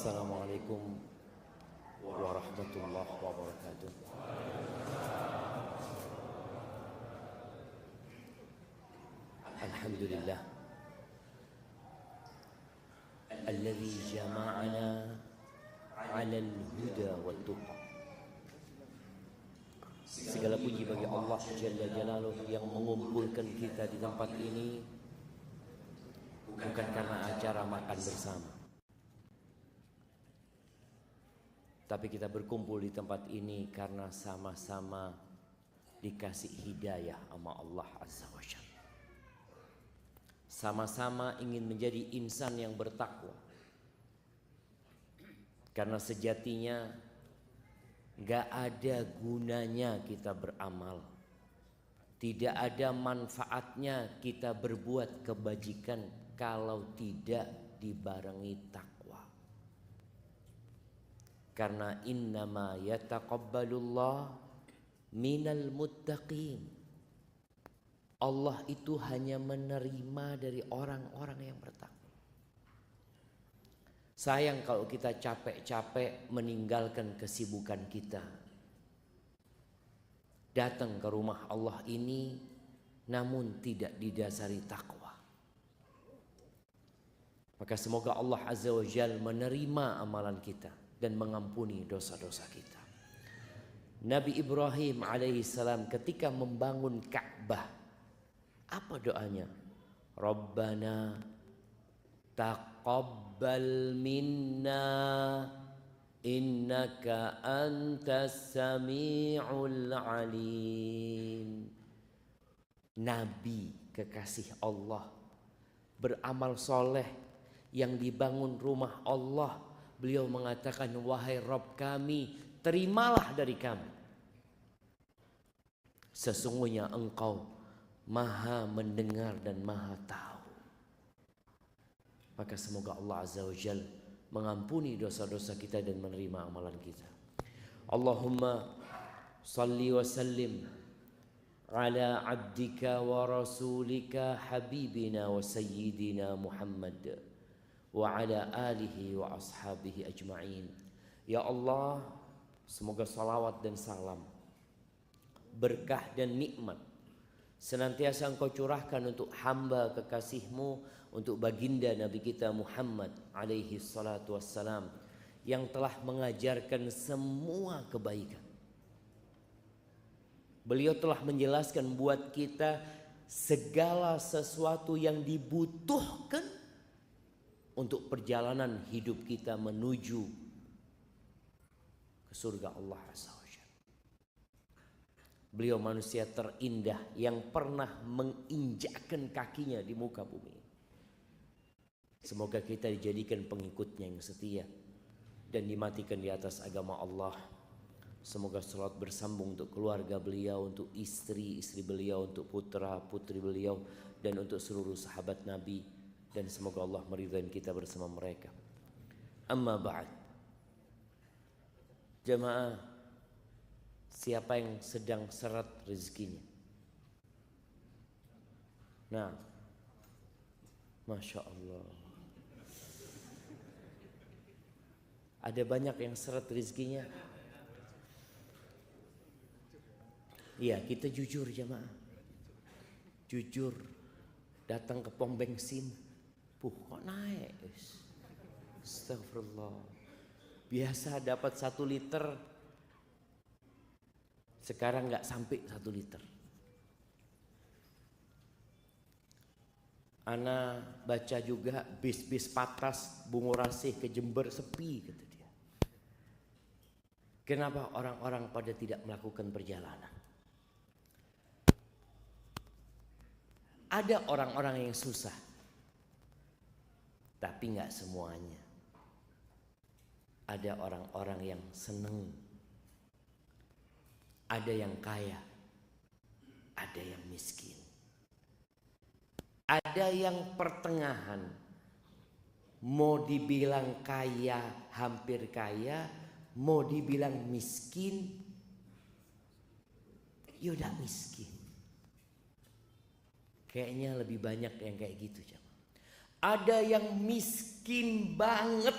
Assalamualaikum warahmatullahi wabarakatuh. Alhamdulillah alladzi jama'ana 'alal huda wat tuqa. Segala puji bagi Allah Jalla Jalaluh yang mengumpulkan kita di tempat ini bukan karena acara makan bersama, tapi kita berkumpul di tempat ini karena sama-sama dikasih hidayah sama Allah Azza wa Jalla. Sama-sama ingin menjadi insan yang bertakwa. Karena sejatinya gak ada gunanya kita beramal, tidak ada manfaatnya kita berbuat kebajikan kalau tidak dibarengi takwa. Karena innama yataqabbalullah minal muttaqin. Allah itu hanya menerima dari orang-orang yang bertakwa. Sayang kalau kita capek-capek meninggalkan kesibukan kita, datang ke rumah Allah ini namun tidak didasari takwa. Maka semoga Allah Azza wa Jalla menerima amalan kita dan mengampuni dosa-dosa kita. Nabi Ibrahim alaihissalam ketika membangun Ka'bah, apa doanya? Rabbana taqabbal minna innaka antas sami'ul alim. Nabi kekasih Allah beramal soleh yang dibangun rumah Allah, beliau mengatakan, wahai Rabb kami, terimalah dari kami. Sesungguhnya Engkau Maha mendengar dan Maha tahu. Maka semoga Allah Azza wa Jalla mengampuni dosa-dosa kita dan menerima amalan kita. Allahumma salli wa sallim ala abdika wa rasulika habibina wa sayyidina Muhammad wa ala alihi wa ashabihi ajma'in. Ya Allah, semoga salawat dan salam, berkah dan nikmat senantiasa Engkau curahkan untuk hamba kekasih-Mu, untuk baginda Nabi kita Muhammad alaihi salatu wassalam, yang telah mengajarkan semua kebaikan. Beliau telah menjelaskan buat kita segala sesuatu yang dibutuhkan untuk perjalanan hidup kita menuju ke surga Allah Azza wa Jalla. Beliau manusia terindah yang pernah menginjakkan kakinya di muka bumi. Semoga kita dijadikan pengikutnya yang setia dan dimatikan di atas agama Allah. Semoga salat bersambung untuk keluarga beliau, untuk istri-istri beliau, untuk putra-putri beliau, dan untuk seluruh sahabat Nabi. Dan semoga Allah meridhai kita bersama mereka. Amma ba'd. Jamaah, siapa yang sedang seret rezekinya? Nah, Masya Allah, ada banyak yang seret rezekinya. Iya, kita jujur jamaah, jujur. Datang ke pom bensin, kok naik? Astagfirullah. Biasa dapat 1 liter, sekarang nggak sampai 1 liter. Ana baca juga bis-bis patas Bungurasih ke Jember sepi, kata dia. Kenapa orang-orang pada tidak melakukan perjalanan? Ada orang-orang yang susah, tapi nggak semuanya. Ada orang-orang yang seneng, ada yang kaya, ada yang miskin, ada yang pertengahan. Mau dibilang kaya, hampir kaya, mau dibilang miskin, ya udah miskin. Kayaknya lebih banyak yang kayak gitu. Ada yang miskin banget,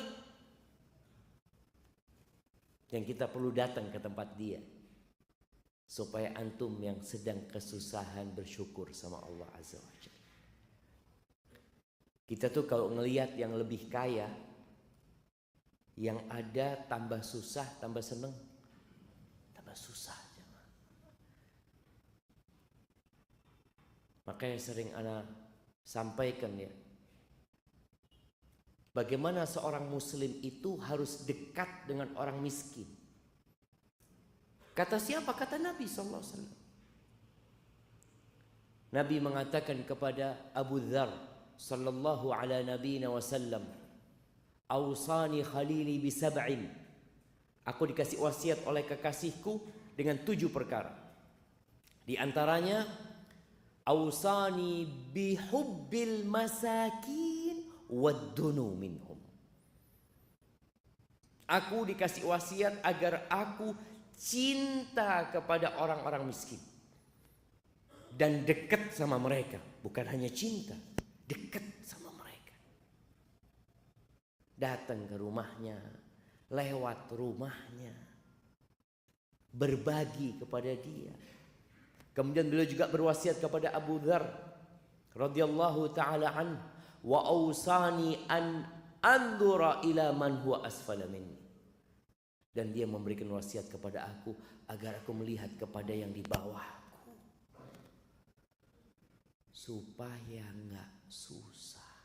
yang kita perlu datang ke tempat dia, supaya antum yang sedang kesusahan bersyukur sama Allah Azza wa Jalla. Kita tuh kalau ngelihat yang lebih kaya, yang ada tambah susah, tambah seneng, tambah susah. Makanya sering ana sampaikan ya, bagaimana seorang muslim itu harus dekat dengan orang miskin. Kata siapa? Kata Nabi SAW. Nabi mengatakan kepada Abu Dzar sallallahu ala nabiyina wasallam, "Ausani khalili bi sab'in." Aku dikasih wasiat oleh kekasihku dengan 7 perkara. Di antaranya, ausani bihubbil masakin waddunu minhum. Aku dikasih wasiat agar aku cinta kepada orang-orang miskin dan dekat sama mereka. Bukan hanya cinta, dekat sama mereka. Datang ke rumahnya, lewat rumahnya, berbagi kepada dia. Kemudian beliau juga berwasiat kepada Abu Dzar radhiyallahu taala an, wa ausani an anzura ila man huwa asfala minni. Dan dia memberikan wasiat kepada aku agar aku melihat kepada yang di bawahku, supaya enggak susah.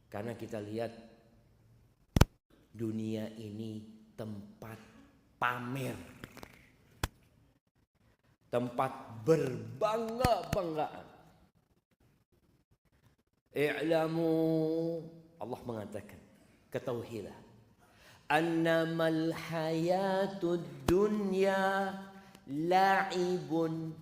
Karena kita lihat dunia ini tempat pamer, tempat berbangga-banggaan. I'lamu, Allah mengatakan, ketahuilah, annamal hayatud dunya la'ibun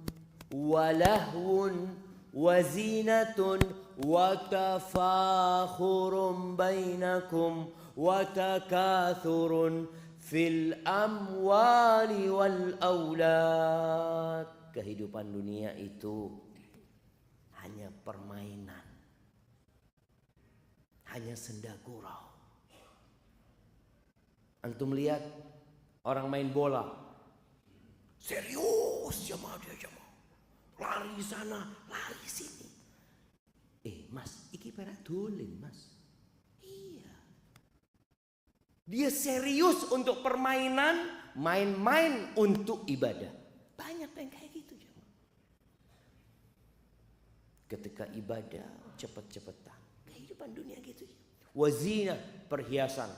wa lahwun wa zinatun wa tafakhurun bainakum wa takathurun fil amwali wal aulad. Kehidupan dunia itu hanya permainan, hanya senda gurau. Antum lihat orang main bola, serius jamaah dia jamaah, lari sana, lari sini. Mas, iki perak dolen mas. Iya. Dia serius untuk permainan, main-main untuk ibadah. Banyak yang kayak gitu jamaah. Ketika ibadah cepet-cepetan. Kehidupan dunia gitu. Wazina, perhiasan.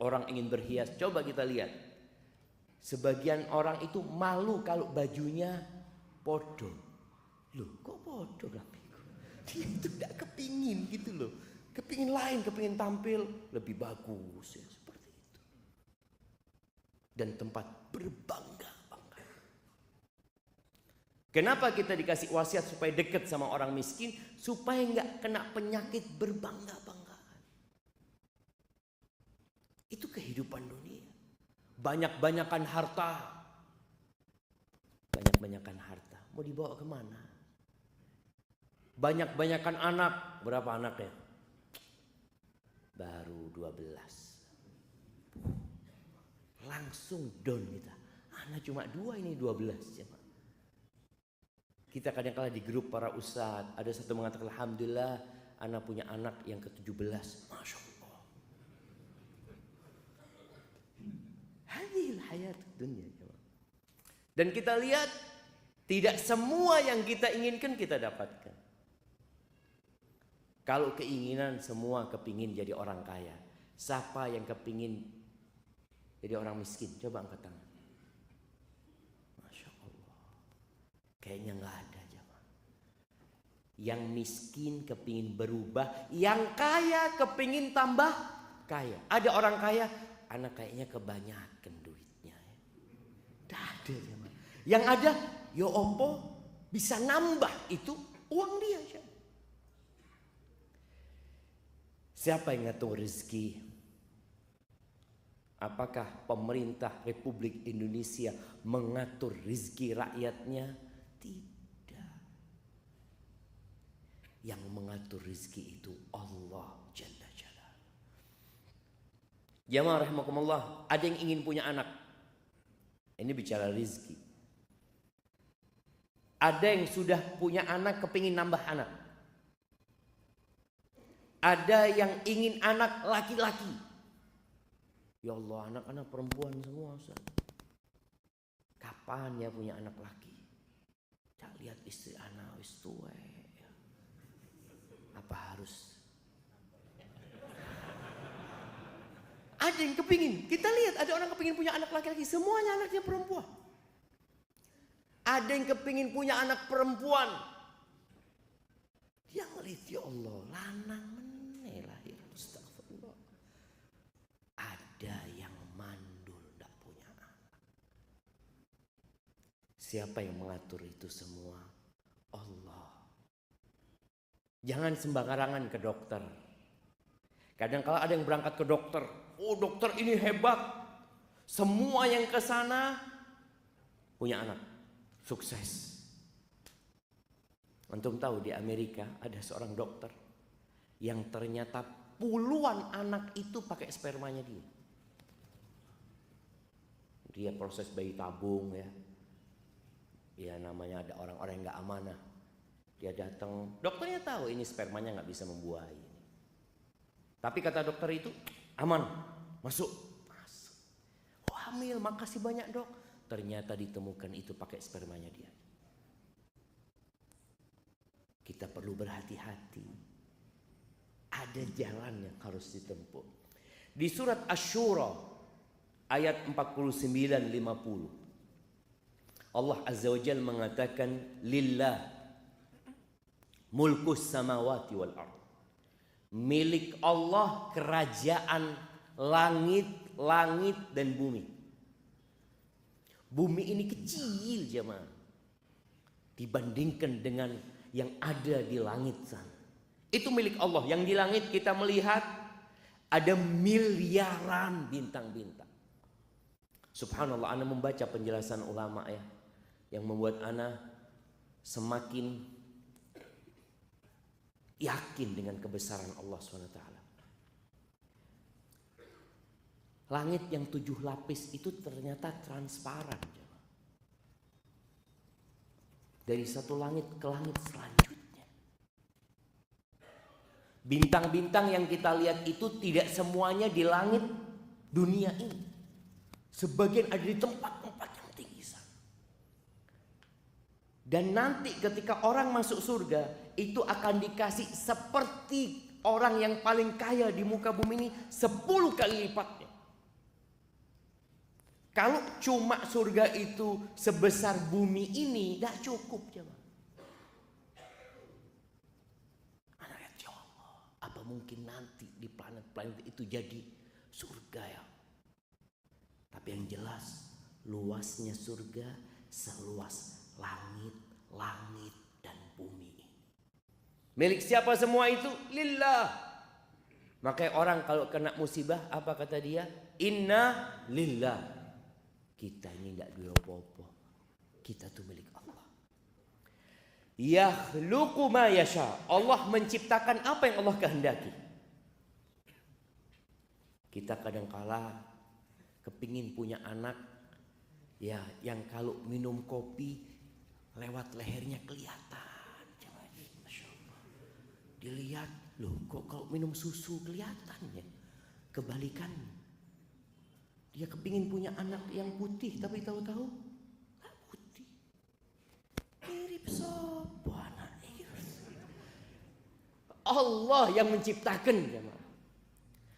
Orang ingin berhias, coba kita lihat. Sebagian orang itu malu kalau bajunya podo. Loh, kok podo rapiku? Dia itu tidak kepingin gitu loh. Kepingin lain, kepingin tampil lebih bagus ya, seperti itu. Dan tempat berbangga-bangga. Kenapa kita dikasih wasiat supaya dekat sama orang miskin? Supaya nggak kena penyakit berbangga-banggaan. Itu kehidupan dunia. Banyak-banyakan harta. Banyak-banyakan harta. Mau dibawa kemana? Banyak-banyakan anak. Berapa anaknya? Baru 12. Langsung down kita. Anak cuma 2, ini 12. Kita kadang-kala di grup para ustadz, ada satu mengatakan, alhamdulillah anak punya anak yang ke-17. Masya Allah. Hadhil hayat dunia. Dan kita lihat, tidak semua yang kita inginkan kita dapatkan. Kalau keinginan semua kepingin jadi orang kaya. Siapa yang kepingin jadi orang miskin? Coba angkat tangan. Masya Allah. Kayaknya gak ada jemaah. Yang miskin kepingin berubah, yang kaya kepingin tambah kaya. Ada orang kaya, anak kayaknya kebanyakan duitnya. Tidak ada jemaah. Yang ada, ya opo bisa nambah itu uang dia. Siapa yang ngatur rezeki? Apakah pemerintah Republik Indonesia mengatur rezeki rakyatnya? Tidak. Yang mengatur rezeki itu Allah Jalla Jalla. Jamaah rahimakumullah, ada yang ingin punya anak. Ini bicara rizki. Ada yang sudah punya anak, kepingin nambah anak. Ada yang ingin anak laki-laki. Ya Allah, anak-anak perempuan semua, Ustaz. Kapan ya punya anak laki? Cak lihat istri anak wis tuwe. Apa harus? Ada yang kepingin. Kita lihat ada orang kepingin punya anak laki-laki. Semuanya anaknya perempuan. Ada yang kepingin punya anak perempuan. Dia ngelihat, ya Allah, lanang meneh lahir. Astagfirullah. Ada yang mandul tidak punya anak. Siapa yang mengatur itu semua? Allah. Jangan sembarangan ke dokter. Kadang kala ada yang berangkat ke dokter. Oh, dokter ini hebat. Semua yang ke sana punya anak. Sukses. Antum tahu di Amerika ada seorang dokter yang ternyata puluhan anak itu pakai spermanya dia. Dia proses bayi tabung ya. Ya namanya ada orang-orang yang gak amanah. Dia datang, dokternya tahu ini spermanya gak bisa membuahi. Tapi kata dokter itu aman, masuk. Oh, hamil, makasih banyak dok. Ternyata ditemukan itu pakai spermanya dia. Kita perlu berhati-hati. Ada jalan yang harus ditempuh. Di surat Asy-Syura ayat 49-50. Allah Azza wa Jalla mengatakan lillah mulkus samawati wal ardh. Milik Allah kerajaan langit dan bumi. Bumi ini kecil jemaah dibandingkan dengan yang ada di langit sana. Itu milik Allah. Yang di langit kita melihat ada miliaran bintang-bintang. Subhanallah, ana membaca penjelasan ulama ya, yang membuat ana semakin yakin dengan kebesaran Allah SWT. Langit yang 7 lapis itu ternyata transparan. Dari satu langit ke langit selanjutnya. Bintang-bintang yang kita lihat itu tidak semuanya di langit dunia ini. Sebagian ada di tempat-tempat yang tinggi sana. Dan nanti ketika orang masuk surga, itu akan dikasih seperti orang yang paling kaya di muka bumi ini 10 kali lipatnya. Kalau cuma surga itu sebesar bumi ini, tidak cukup jemaah. Anak lihat, ya Allah, apa mungkin nanti di planet-planet itu jadi surga ya? Tapi yang jelas, luasnya surga seluas langit dan bumi. Milik siapa semua itu? Lillah. Makanya orang kalau kena musibah, apa kata dia? Inna lillah. Kita ini tidak dua apa-apa. Kita tuh milik Allah. Yakhluqu ma yasha. Allah menciptakan apa yang Allah kehendaki. Kita kadang-kala kepingin punya anak ya yang kalau minum kopi lewat lehernya kelihatan. Masya Allah. Dilihat, loh kok kalau minum susu kelihatan ya. Kebalikannya. Dia kepingin punya anak yang putih, tapi tahu-tahu nggak putih. Mirip sopo anak itu. Allah yang menciptakan.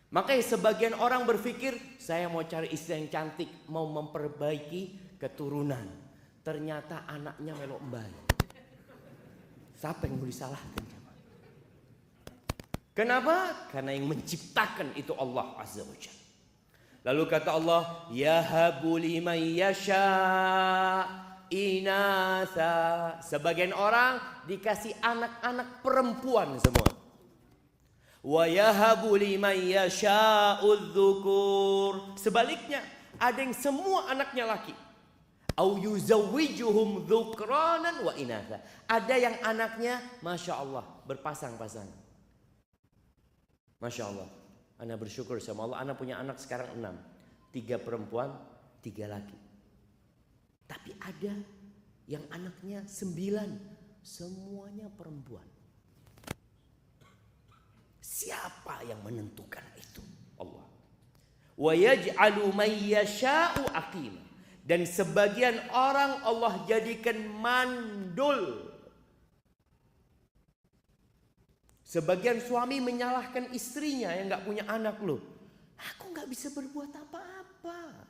Makanya sebagian orang berpikir, saya mau cari istri yang cantik, mau memperbaiki keturunan. Ternyata anaknya melok mbak. Siapa yang mau disalahkan? Kenapa? Karena yang menciptakan itu Allah Azza wa Jalla. Lalu kata Allah, yahabu liman yasha inatha. Sebagian orang dikasih anak-anak perempuan semua. Wa yahabu liman yasha udzukur. Sebaliknya, ada yang semua anaknya laki. Au yuzawwijuhum dzukranan wa inatha. Ada yang anaknya Masya Allah berpasang-pasang. Masya Allah. Ana bersyukur sama Allah, ana punya anak sekarang 6. 3 perempuan, 3 laki. Tapi ada yang anaknya 9, semuanya perempuan. Siapa yang menentukan itu? Allah. Wa yaj'alu may yasha'u aqima. Dan sebagian orang Allah jadikan mandul. Sebagian suami menyalahkan istrinya yang gak punya anak loh. Aku gak bisa berbuat apa-apa.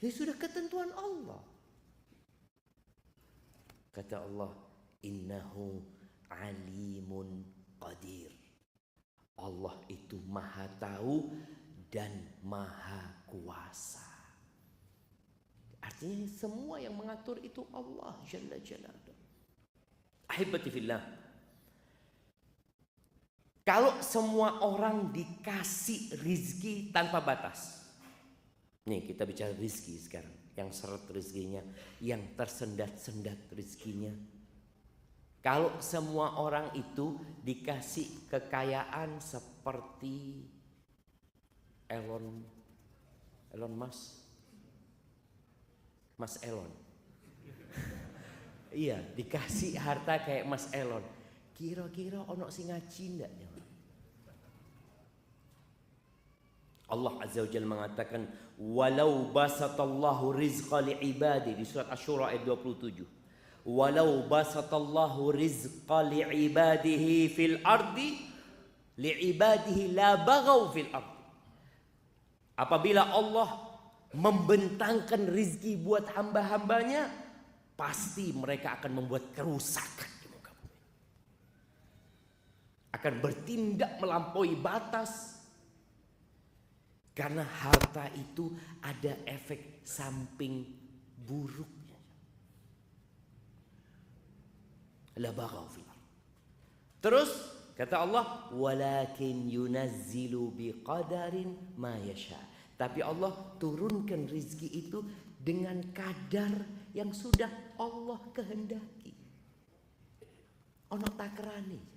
Ya sudah ketentuan Allah. Kata Allah, innahu alimun qadir. Allah itu maha tahu dan maha kuasa. Artinya semua yang mengatur itu Allah Jalla Jalaluhu. Ahibati fillah. Kalau semua orang dikasih rizki tanpa batas. Nih kita bicara rizki sekarang. Yang seret rizkinya, yang tersendat-sendat rizkinya. Kalau semua orang itu dikasih kekayaan seperti Elon Musk. Mas Elon. Iya, dikasih harta kayak Mas Elon. Kira-kira ono sing ngaji ndak? Allah Azza wa Jalla mengatakan walau basatallahu rizqa li'ibadi di surat Asy-Syura ayat 27. Walau basatallahu rizqa li'ibadihi fil ardi li'ibadihi la baghaw fil ardi. Apabila Allah membentangkan rizki buat hamba-hambanya, pasti mereka akan membuat kerusakan di muka bumi. Akan bertindak melampaui batas. Karena harta itu ada efek samping buruknya. La baghaw fil ardh. Terus kata Allah, walakin yunazzilu biqadarin ma yasha. Tapi Allah turunkan rizki itu dengan kadar yang sudah Allah kehendaki. Ono takrani.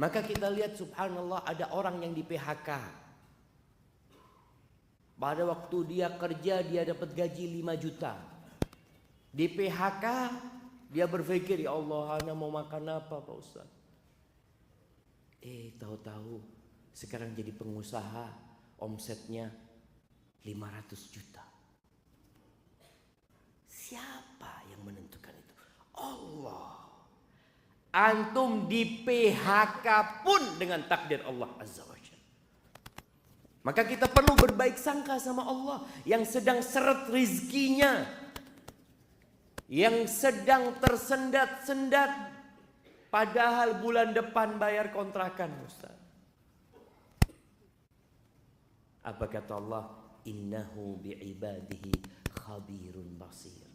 Maka kita lihat subhanallah ada orang yang di PHK. Pada waktu dia kerja dia dapat gaji 5 juta. Di PHK dia berpikir, ya Allah, ana mau makan apa Pak Ustaz? Tahu-tahu sekarang jadi pengusaha, omsetnya 500 juta. Siapa yang menentukan itu? Allah. Antum di PHK pun dengan takdir Allah Azza wa Jalla. Maka kita perlu berbaik sangka sama Allah yang sedang seret rizkinya, yang sedang tersendat-sendat, padahal bulan depan bayar kontrakan Ustaz. Apa kata Allah? Innahu bi'ibadihi khabirun basir.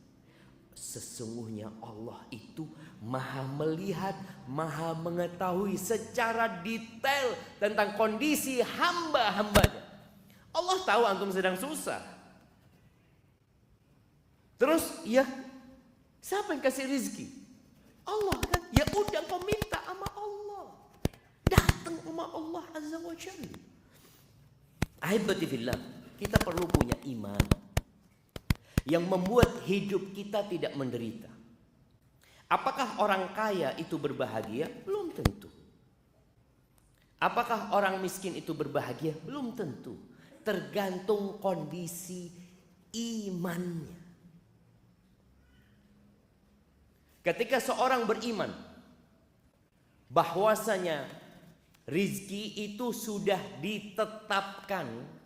Sesungguhnya Allah itu maha melihat, maha mengetahui secara detail tentang kondisi hamba-hambanya. Allah tahu antum sedang susah. Terus ya siapa yang kasih rizki? Allah kan. Ya udah kau minta sama Allah. Datang sama Allah Azza wa Jalla. Ahibati fillah, kita perlu punya iman yang membuat hidup kita tidak menderita. Apakah orang kaya itu berbahagia? Belum tentu. Apakah orang miskin itu berbahagia? Belum tentu. Tergantung kondisi imannya. Ketika seorang beriman bahwasanya rizki itu sudah ditetapkan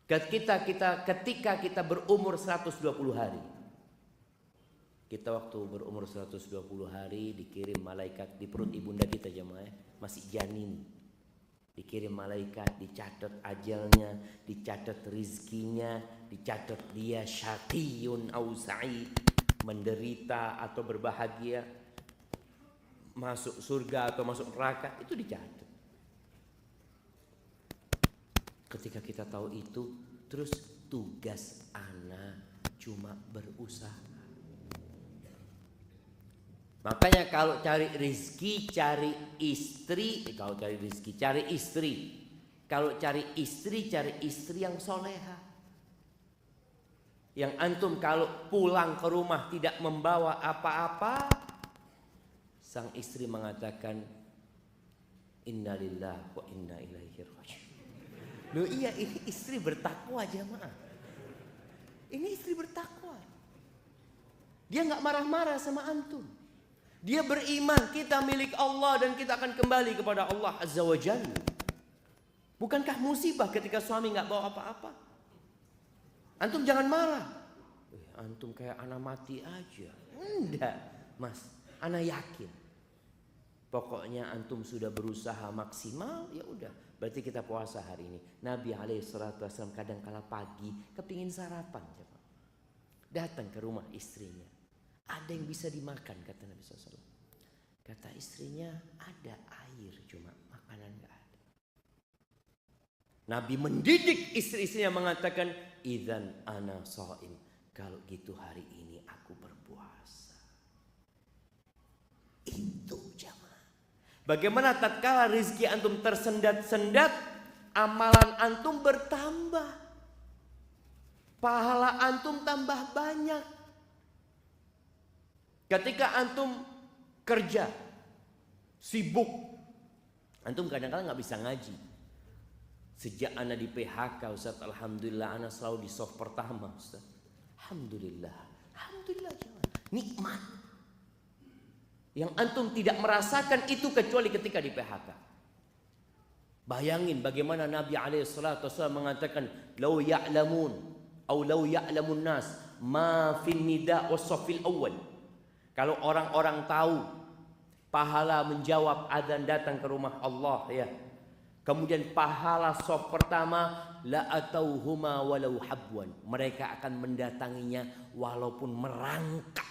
ketika kita berumur 120 hari. Kita waktu berumur 120 hari dikirim malaikat di perut ibunda kita jemaah, masih janin. Dikirim malaikat, dicatat ajalnya, dicatat rizkinya, dicatat dia syaqiyun au sa'id, menderita atau berbahagia, masuk surga atau masuk neraka, itu dicatat. Ketika kita tahu itu, terus tugas anak cuma berusaha. Makanya kalau cari rezeki, cari istri. Kalau cari rezeki, cari istri. Kalau cari istri yang soleha. Yang antum kalau pulang ke rumah tidak membawa apa-apa, sang istri mengatakan, innalillahi wa inna ilaihi raji'un. Loh iya, ini istri bertakwa jamaah. Ini istri bertakwa. Dia nggak marah-marah sama antum. Dia beriman kita milik Allah dan kita akan kembali kepada Allah Azza wa Jalla. Bukankah musibah ketika suami nggak bawa apa-apa? Antum jangan marah. Antum kayak anak mati aja. Enggak, Mas. Anak yakin. Pokoknya antum sudah berusaha maksimal, ya udah. Berarti kita puasa hari ini. Nabi alaihissalam kadang kala pagi kepingin sarapan. Datang ke rumah istrinya. Ada yang bisa dimakan, kata Nabi SAW. Kata istrinya, ada air, cuma makanan gak ada. Nabi mendidik istri-istrinya mengatakan, idzan ana shaim. Kalau gitu hari ini aku berpuasa. Itu jamaah. Bagaimana tatkala rezeki antum tersendat-sendat, amalan antum bertambah. Pahala antum tambah banyak. Ketika antum kerja, sibuk, antum kadang-kadang nggak bisa ngaji. Sejak anak di PHK, Ustaz, alhamdulillah anak selalu di soft pertama, Ustaz. Alhamdulillah, alhamdulillah, nikmat. Yang antum tidak merasakan itu kecuali ketika di PHK. Bayangin bagaimana Nabi alaihissalam mengatakan, "Lau ya'lamun, atau lau ya'lamun nas, ma fin nida was-saffil awal." Kalau orang-orang tahu pahala menjawab adzan datang ke rumah Allah, ya. Kemudian pahala shaf pertama, la atauhuma walau habwan. Mereka akan mendatanginya walaupun merangkak.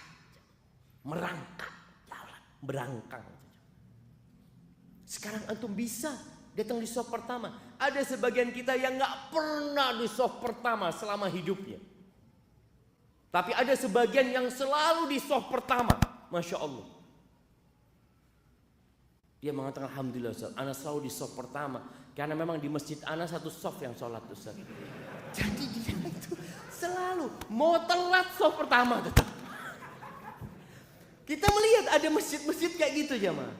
Merangkak jalan, berangkang. Sekarang antum bisa datang di shaf pertama. Ada sebagian kita yang nggak pernah di shaf pertama selama hidupnya. Tapi ada sebagian yang selalu di shaf pertama. Masya Allah. Dia mengatakan, alhamdulillah Ustaz, ana selalu di shaf pertama. Karena memang di masjid ana satu shaf yang sholat Ustaz. Jadi dia itu selalu mau telat shaf pertama tetap. Kita melihat ada masjid-masjid kayak gitu jamaah.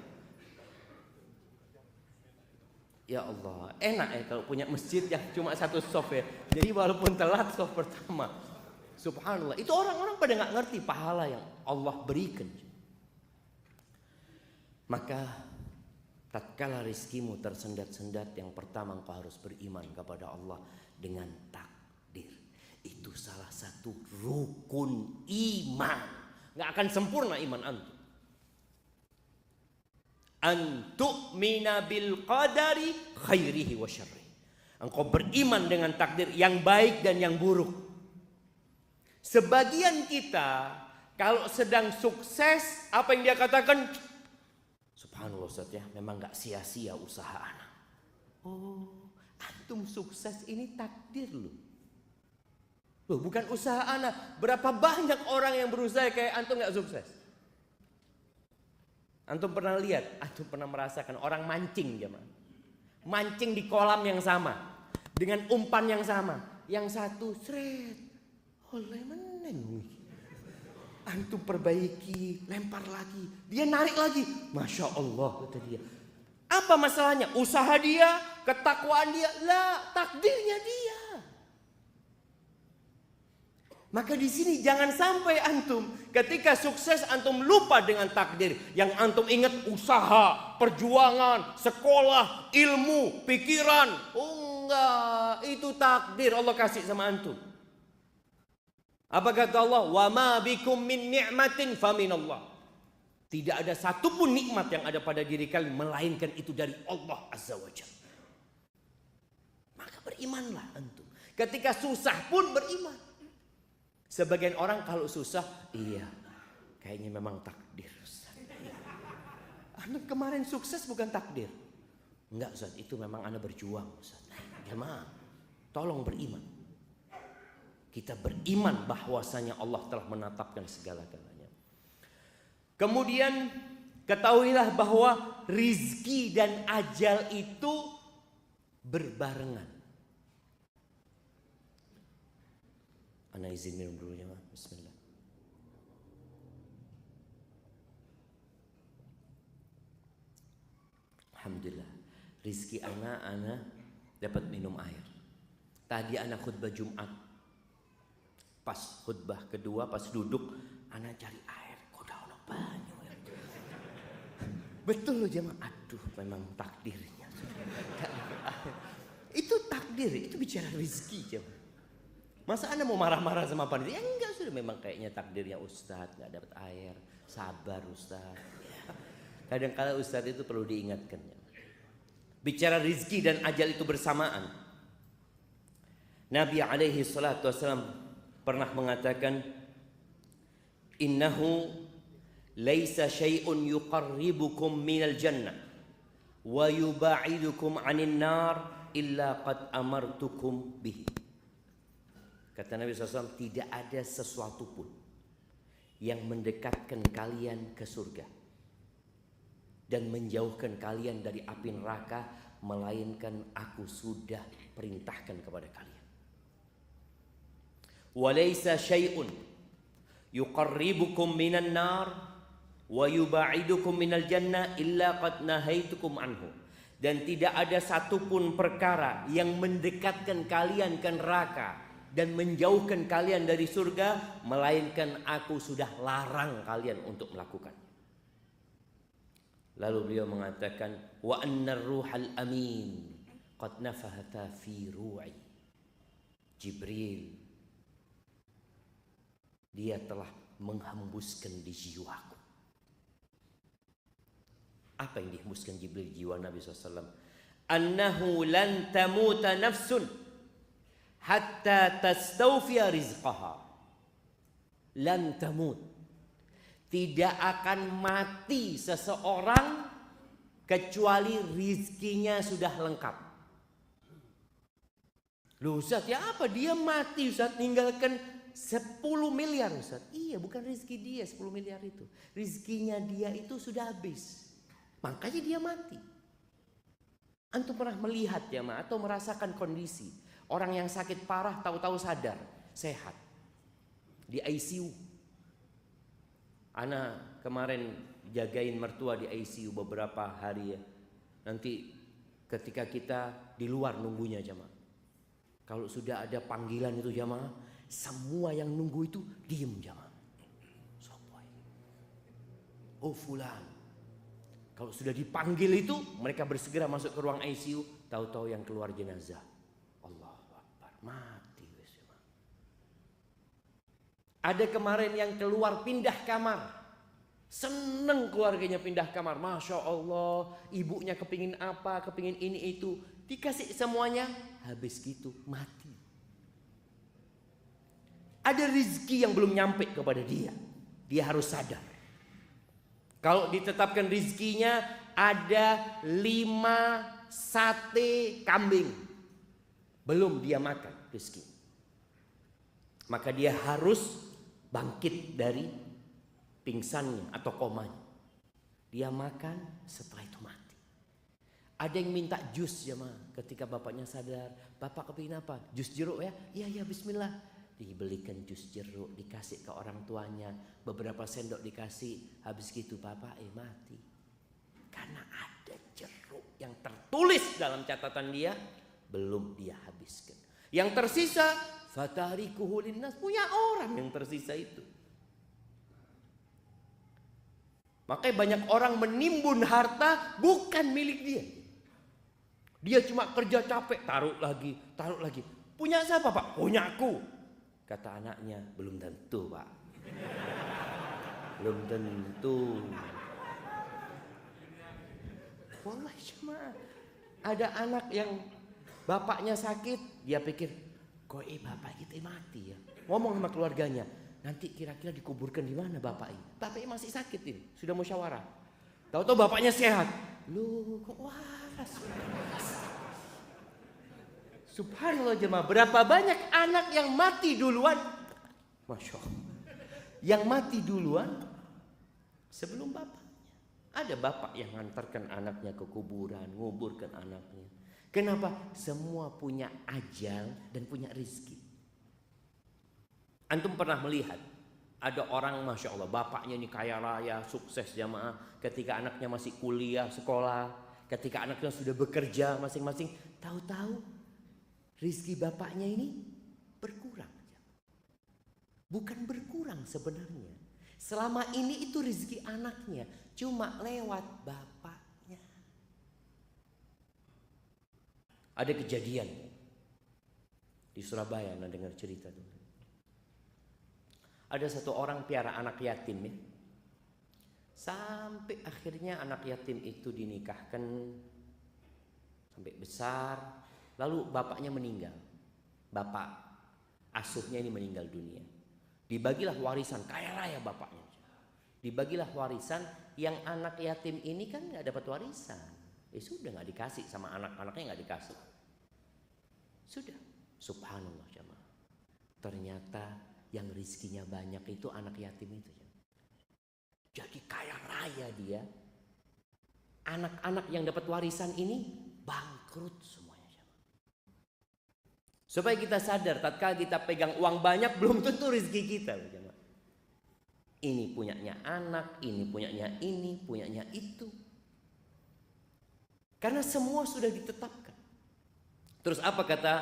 Ya Allah, enak ya kalau punya masjid yang cuma satu shaf ya. Jadi walaupun telat shaf pertama, subhanallah, itu orang-orang pada nggak ngerti pahala yang Allah berikan. Maka tatkala rizkimu tersendat-sendat, yang pertama engkau harus beriman kepada Allah dengan takdir. Itu salah satu rukun iman. Nggak akan sempurna iman antum. Antu'mina bil qadari khairihi wa syarrihi. Engkau beriman dengan takdir yang baik dan yang buruk. Sebagian kita kalau sedang sukses, apa yang dia katakan? Subhanallah Ustaz ya, memang gak sia-sia usaha anak. Oh, antum sukses ini takdir loh. Loh, bukan usaha anak. Berapa banyak orang yang berusaha kayak antum gak sukses? Antum pernah lihat, antum pernah merasakan orang mancing jemaah. Mancing di kolam yang sama, dengan umpan yang sama. Yang satu seret, oleh meneng. Antum perbaiki, lempar lagi, dia narik lagi. Masya Allah kata dia. Apa masalahnya? Usaha dia, ketakwaan dia, lah takdirnya dia. Maka di sini jangan sampai antum ketika sukses antum lupa dengan takdir. Yang antum ingat usaha, perjuangan, sekolah, ilmu, pikiran. Oh enggak, itu takdir Allah kasih sama antum. Apa kata Allah? Wa ma bikum min ni'matin faminallah. Tidak ada satupun nikmat yang ada pada diri kalian melainkan itu dari Allah Azza wa Jalla. Maka berimanlah antum. Ketika susah pun beriman. Sebagian orang kalau susah, iya, kayaknya memang takdir. Anak kemarin sukses bukan takdir. Enggak Ustaz, itu memang anak berjuang Ustaz. Jemaah, tolong beriman. Kita beriman bahwasanya Allah telah menetapkan segala-galanya. Kemudian ketahuilah bahwa rizki dan ajal itu berbarengan. Ana izin minum dulu ya, bismillah. Alhamdulillah, rizki ana dapat minum air. Tadi ana khutbah Jumat, pas khutbah kedua, pas duduk, ana cari air. Kok dah ono banyu ya? Betul loh jemaah. Aduh, memang takdirnya. Itu takdir, itu bicara rizki jemaah. Masa anda mau marah-marah sama panitia? Ya enggak, sudah memang kayaknya takdirnya Ustadz nggak dapat air. Sabar Ustadz. Ya. Kadang-kala Ustadz itu perlu diingatkan. Ya. Bicara rizki dan ajal itu bersamaan. Nabi alaihi salatu wassalam pernah mengatakan, innahu laisa syai'un yuqarribukum minal jannah wa yuba'idukum 'anil nar illa qad amartukum bihi. Kata Nabi SAW, tidak ada sesuatu pun yang mendekatkan kalian ke surga dan menjauhkan kalian dari api neraka, melainkan aku sudah perintahkan kepada kalian. Walaysa syai'un yuqarribukum minan nar wa yuba'idukum minal jannah illa qad nahaitukum anhu. Dan tidak ada satupun perkara yang mendekatkan kalian ke neraka dan menjauhkan kalian dari surga, melainkan aku sudah larang kalian untuk melakukan. Lalu beliau mengatakan, wa annar ruhal amin qad nafahata fi ru'i. Jibril, dia telah menghembuskan di jiwaku. Apa yang dihembuskan Jibril di jiwa Nabi SAW? Annahu lan tamuta nafsun hatta tastawfiya rizqaha. Lan tamut. Tidak akan mati seseorang kecuali rizkinya sudah lengkap. Loh Ustaz, ya apa dia mati Ustaz, ninggalkan 10 miliar Ustaz? Iya, bukan rizki dia 10 miliar itu. Rizkinya dia itu sudah habis. Makanya dia mati. Antum pernah melihat ya atau merasakan kondisi orang yang sakit parah tahu-tahu sadar, sehat, di ICU. Ana kemarin jagain mertua di ICU beberapa hari ya. Nanti ketika kita di luar nunggunya jamaah, kalau sudah ada panggilan itu jamaah, semua yang nunggu itu diem jamaah. Sopoy. Oh fulan. Kalau sudah dipanggil itu mereka bersegera masuk ke ruang ICU, tahu-tahu yang keluar jenazah. Mati. Ada kemarin yang keluar pindah kamar, seneng keluarganya pindah kamar, masya Allah, ibunya kepingin apa, kepingin ini itu, dikasih semuanya, habis gitu mati. Ada rezeki yang belum nyampe kepada dia, dia harus sadar. Kalau ditetapkan rezekinya ada 5 sate kambing, belum dia makan rezeki, maka dia harus bangkit dari pingsannya atau komanya. Dia makan, setelah itu mati. Ada yang minta jus ya ketika bapaknya sadar, bapak kepingin apa? Jus jeruk ya? Iya bismillah. Dibelikan jus jeruk, dikasih ke orang tuanya, beberapa sendok dikasih, habis gitu bapak mati. Karena ada jeruk yang tertulis dalam catatan dia, belum dia habiskan. Yang tersisa fatarikuhu linnas, punya orang yang tersisa itu. Makanya banyak orang menimbun harta bukan milik dia. Dia cuma kerja capek, taruh lagi. Punya siapa Pak? Punya aku. Kata anaknya, belum tentu Pak. Belum tentu. Wallahi cuma ada anak yang bapaknya sakit, dia pikir, kok bapak kita mati ya. Ngomong sama keluarganya, nanti kira-kira dikuburkan di mana bapak ini? Bapaknya masih sakit ini, sudah musyawarah. Tahu-tahu bapaknya sehat. Loh, kok waras? Subhanallah jemaah, berapa banyak anak yang mati duluan? Masya Allah. Yang mati duluan sebelum bapaknya. Ada bapak yang hantarkan anaknya ke kuburan, nguburkan anaknya. Kenapa? Semua punya ajal dan punya rizki. Antum pernah melihat ada orang, Masya Allah, bapaknya ini kaya raya, sukses jamaah. Ketika anaknya masih kuliah, sekolah, ketika anaknya sudah bekerja masing-masing, tahu-tahu rizki bapaknya ini berkurang. Bukan berkurang sebenarnya. Selama ini itu rizki anaknya, cuma lewat bapaknya. Ada kejadian di Surabaya, Anda dengar cerita tuh. Ada satu orang piara anak yatim ya. Sampai akhirnya anak yatim itu dinikahkan sampai besar, lalu bapaknya meninggal. Bapak asuhnya ini meninggal dunia. Dibagilah warisan, kaya raya bapaknya. Dibagilah warisan, yang anak yatim ini kan nggak dapat warisan. Sudah nggak dikasih sama anak-anaknya, nggak dikasih. Sudah, subhanallah jamaah. Ternyata yang rizkinya banyak itu anak yatim itu. Jadi kaya raya dia. Anak-anak yang dapat warisan ini bangkrut semuanya. Supaya kita sadar, tatkala kita pegang uang banyak belum tentu rezeki kita. Ini punyanya anak, ini punyanya ini, punyanya itu. Karena semua sudah ditetapkan. Terus apa kata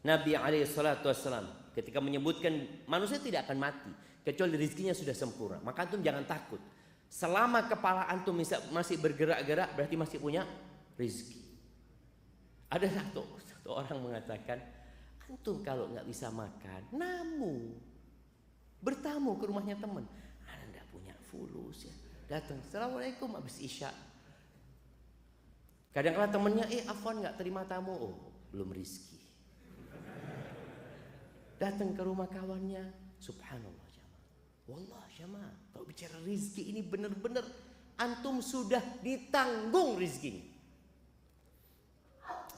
Nabi SAW ketika menyebutkan manusia tidak akan mati kecuali rezekinya sudah sempurna. Maka antum jangan takut. Selama kepala antum masih bergerak-gerak berarti masih punya rezeki. Ada satu orang mengatakan, antum kalau nggak bisa makan, bertamu ke rumahnya teman. Anda punya fulus ya. Datang, assalamualaikum habis isya. Kadang-kadang temennya, afwan nggak terima tamu, belum rezeki. Datang ke rumah kawannya, subhanallah jamaah. Wallah jamaah, kalau bicara rizki ini benar-benar antum sudah ditanggung rizkinya.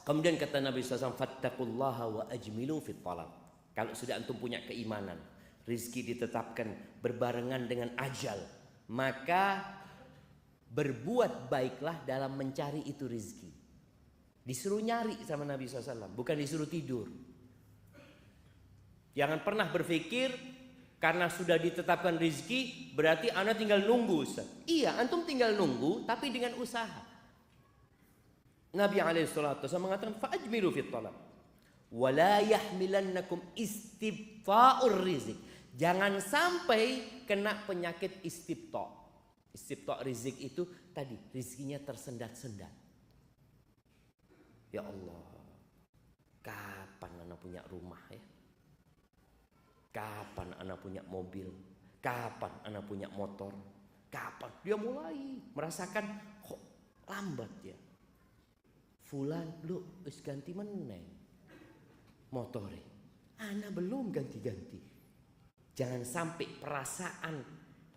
Kemudian kata Nabi SAW, fattaqullaha wa ajmilu fit talab. Kalau sudah antum punya keimanan, rizki ditetapkan berbarengan dengan ajal, maka berbuat baiklah dalam mencari itu rizki. Disuruh nyari sama Nabi SAW, bukan disuruh tidur. Jangan pernah berpikir karena sudah ditetapkan rizki berarti anda tinggal nunggu. Iya, antum tinggal nunggu tapi dengan usaha. Nabi SAW mengatakan fa'ajmilu fit talab wa la yahmilannakum istibta'ur rizq. Jangan sampai kena penyakit istibta'. Istibta' rizq itu tadi rizkinya tersendat-sendat. Ya Allah, kapan anak punya rumah ya? Kapan anak punya mobil? Kapan anak punya motor? Kapan? Dia mulai merasakan kok lambat ya. Fulan lu wis ganti meneng motore. Anak belum ganti-ganti. Jangan sampai perasaan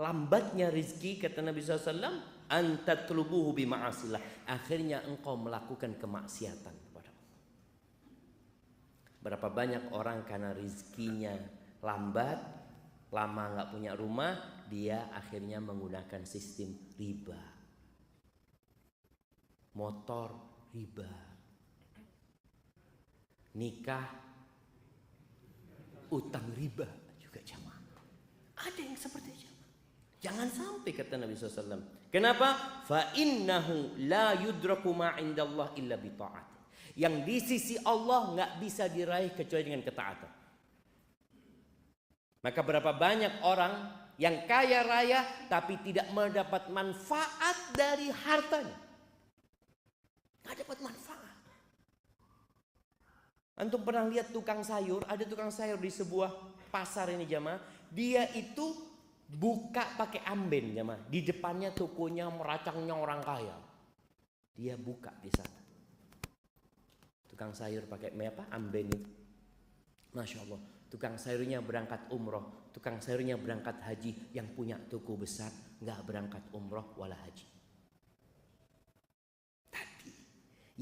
lambatnya rezeki, kata Nabi SAW, antatlubuhu bima'asillah. Akhirnya engkau melakukan kemaksiatan kepada Allah. Berapa banyak orang karena rezekinya lambat, lama nggak punya rumah, dia akhirnya menggunakan sistem riba. Motor riba. Nikah utang riba juga jamaah. Ada yang seperti itu. Jangan sampai, kata Nabi SAW. Kenapa? Fa innahu la yudraku ma indallah illa bi ta'at. Yang di sisi Allah nggak bisa diraih kecuali dengan ketaatan. Maka berapa banyak orang yang kaya raya tapi tidak mendapat manfaat dari hartanya. Nggak dapat manfaat. Antum pernah lihat tukang sayur? Ada tukang sayur di sebuah pasar ini jamaah. Dia itu buka pakai amben jamaah. Di depannya tokonya meracangnya orang kaya. Dia buka di sana. Tukang sayur pakai apa? Amben itu. Masya Allah. Tukang sayurnya berangkat umroh, tukang sayurnya berangkat haji, yang punya toko besar nggak berangkat umroh wala haji. Tapi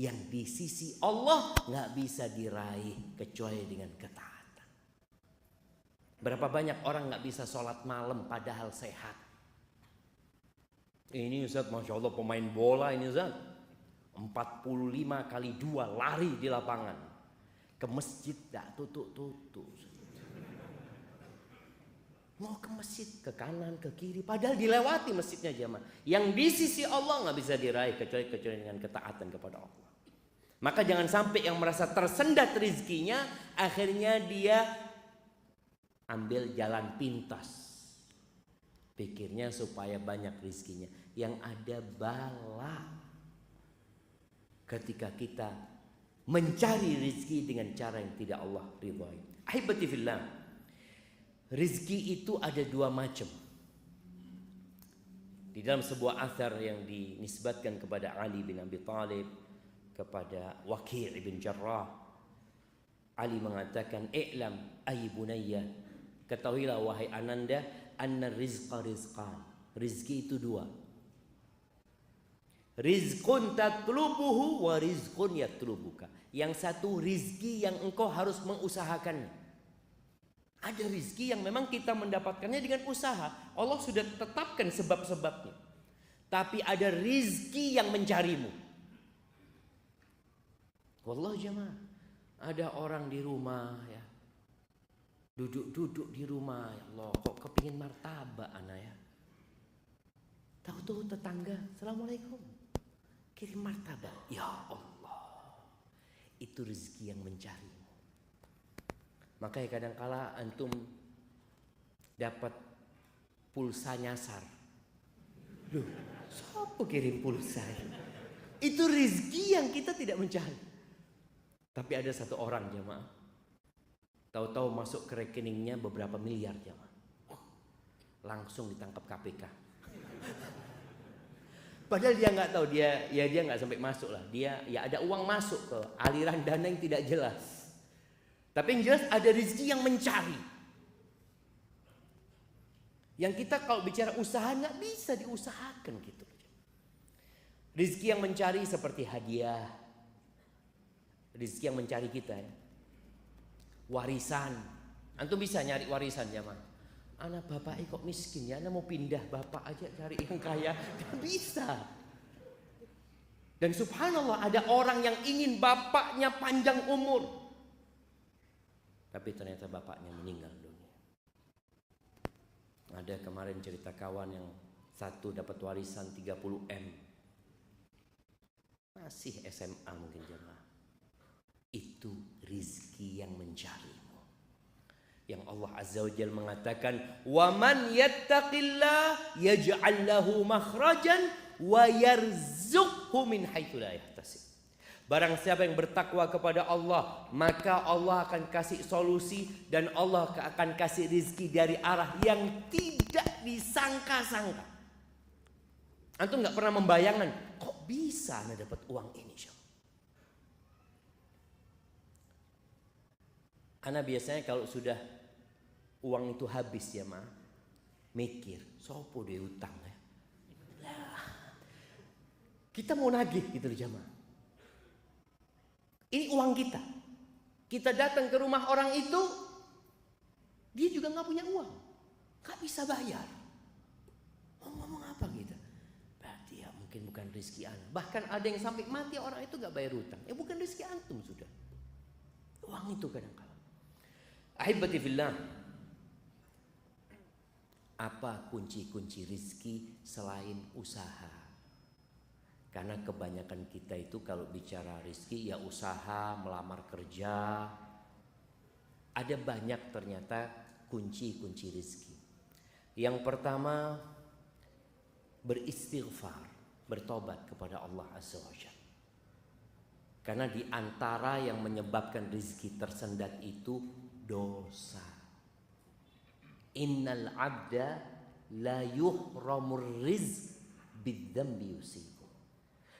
yang di sisi Allah nggak bisa diraih kecuali dengan ketaatan. Berapa banyak orang nggak bisa sholat malam padahal sehat. Ini Ustaz, Masya Allah pemain bola ini Ustaz. 45 kali 2 lari di lapangan. Ke masjid tak tutup-tutup. Mau ke masjid, ke kanan, ke kiri. Padahal dilewati masjidnya jemaah. Yang di sisi Allah nggak bisa diraih kecuali dengan ketaatan kepada Allah. Maka jangan sampai yang merasa tersendat rezekinya, akhirnya dia ambil jalan pintas. Pikirnya supaya banyak rezekinya. Yang ada bala. Ketika kita mencari rezeki dengan cara yang tidak Allah ridhai. Ahibati fillah. Rizki itu ada 2 macam. Di dalam sebuah athar yang dinisbatkan kepada Ali bin Abi Thalib, kepada Waqi' bin Jarrah, Ali mengatakan, "I'lam ay bunayya, ketahuilah wahai ananda, anna rizqa rizqan." Rizki itu 2. Rizqun tatlubuhu wa rizqun yatlubuka. Yang satu rizki yang engkau harus mengusahakannya. Ada rizki yang memang kita mendapatkannya dengan usaha. Allah sudah tetapkan sebab-sebabnya. Tapi ada rizki yang mencarimu. Wallah jemaah, ada orang di rumah ya, duduk-duduk di rumah, ya Allah, kok kepingin martabak anak ya. Tahu-tahu tetangga, Assalamualaikum, kirim martabak. Ya Allah, itu rizki yang mencari. Makanya kadangkala antum dapat pulsa nyasar. Loh, siapa kirim pulsa? Itu rizki yang kita tidak mencari. Tapi ada satu orang jemaah, tahu-tahu masuk ke rekeningnya beberapa miliar jemaah. Langsung ditangkap KPK. Padahal dia nggak tahu, dia nggak sampai masuk lah. Dia ya ada uang masuk ke aliran dana yang tidak jelas. Tapi yang jelas ada rezeki yang mencari. Yang kita kalau bicara usaha nggak bisa diusahakan gitu. Rezeki yang mencari seperti hadiah. Rezeki yang mencari kita ya. Warisan. Antum bisa nyari warisan ya man. Anak bapak kok miskin ya, anak mau pindah bapak aja cari yang kaya. Gak bisa. Dan subhanallah ada orang yang ingin bapaknya panjang umur. Tapi ternyata bapaknya meninggal dunia. Ada kemarin cerita kawan yang satu dapat warisan 30 M. Masih SMA mungkin jemaah. Itu rizki yang mencarimu. Yang Allah Azza wa Jalla mengatakan, "Wa man yattaqillah yaj'al lahu makhrajan wa yarzuqhu min haitsu la yahtasib." Barang siapa yang bertakwa kepada Allah, maka Allah akan kasih solusi dan Allah akan kasih rizki dari arah yang tidak disangka-sangka. Antum nggak pernah membayangkan, kok bisa anda dapat uang ini? Ana biasanya kalau sudah uang itu habis ya mah, mikir, sopo dia utang ya. Kita mau nagih gitu loh jamaah. Ini uang kita. Kita datang ke rumah orang itu, dia juga nggak punya uang, nggak bisa bayar. Mau ngomong apa kita? Berarti ya mungkin bukan rezeki ana. Bahkan ada yang sampai mati orang itu nggak bayar utang. Ya bukan rezeki antum sudah. Uang itu kadang-kadang. Ahibati fillah. Apa kunci-kunci rezeki selain usaha? Karena kebanyakan kita itu kalau bicara rezeki ya usaha, melamar kerja. Ada banyak ternyata kunci-kunci rezeki. Yang pertama, beristighfar, bertobat kepada Allah Azza wa Jalla. Karena di antara yang menyebabkan rezeki tersendat itu dosa. Innal abda la yuhramur rizq bidzambi yusibu.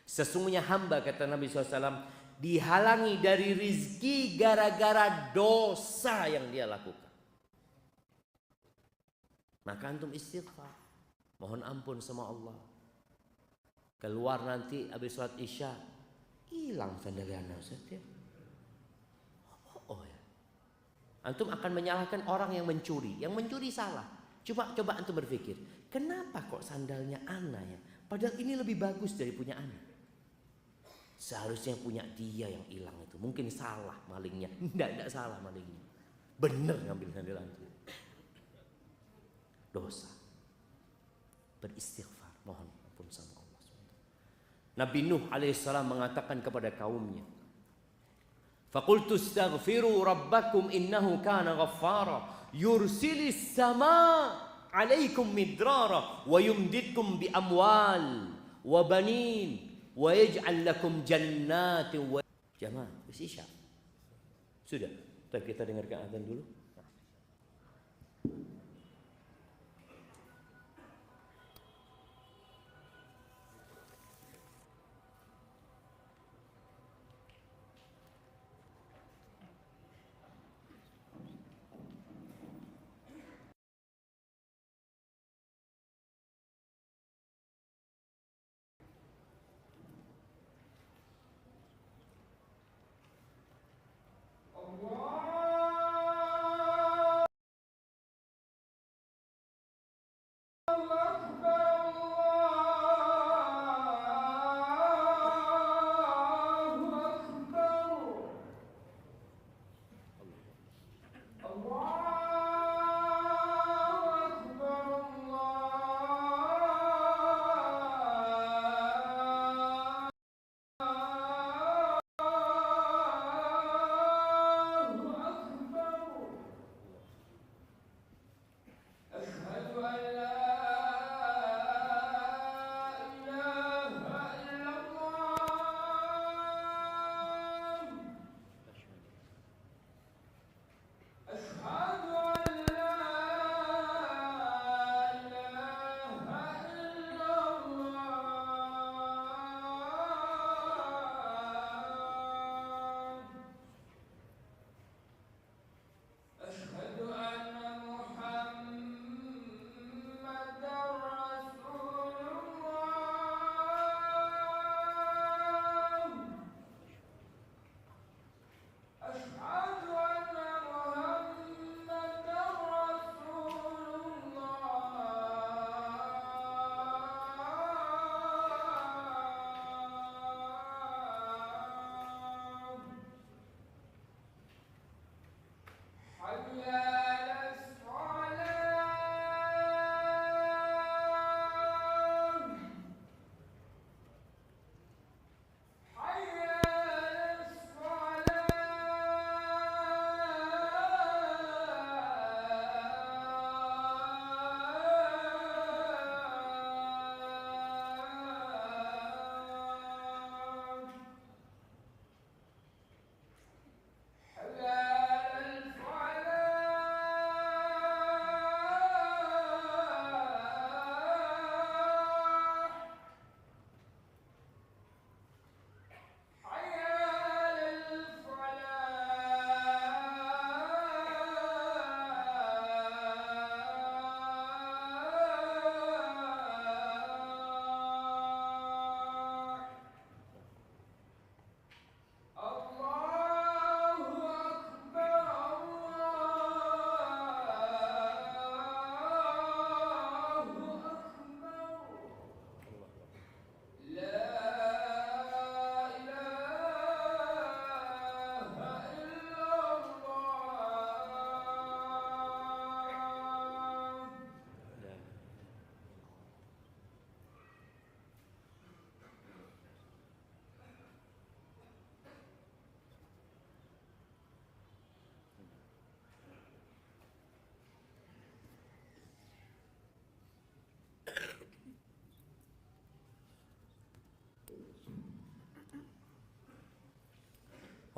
Sesungguhnya hamba, kata Nabi SAW, dihalangi dari rizki gara-gara dosa yang dia lakukan. Maka antum istighfar, mohon ampun sama Allah. Keluar nanti habis sholat isya, hilang sandal anak Ustaz ya. Oh ya. Antum akan menyalahkan orang yang mencuri. Yang mencuri salah. Coba antum berpikir, kenapa kok sandalnya ana ya Padahal ini lebih bagus dari punya anak. Seharusnya punya dia yang hilang itu. Mungkin salah malingnya. Tidak salah malingnya. Benar ngambil sandal antum. Dosa. Beristighfar, mohon ampun sama Allah. Nabi Nuh alaihissalam mengatakan kepada kaumnya, faqultu astaghfiru rabbakum innahu kana ghaffara yursilis sama alaikum midrara wa yumditkum bi amwal wa banin wa yaj'al lakum jannatin wa jamaah isya. Sudah, kita dengarkan azan dulu.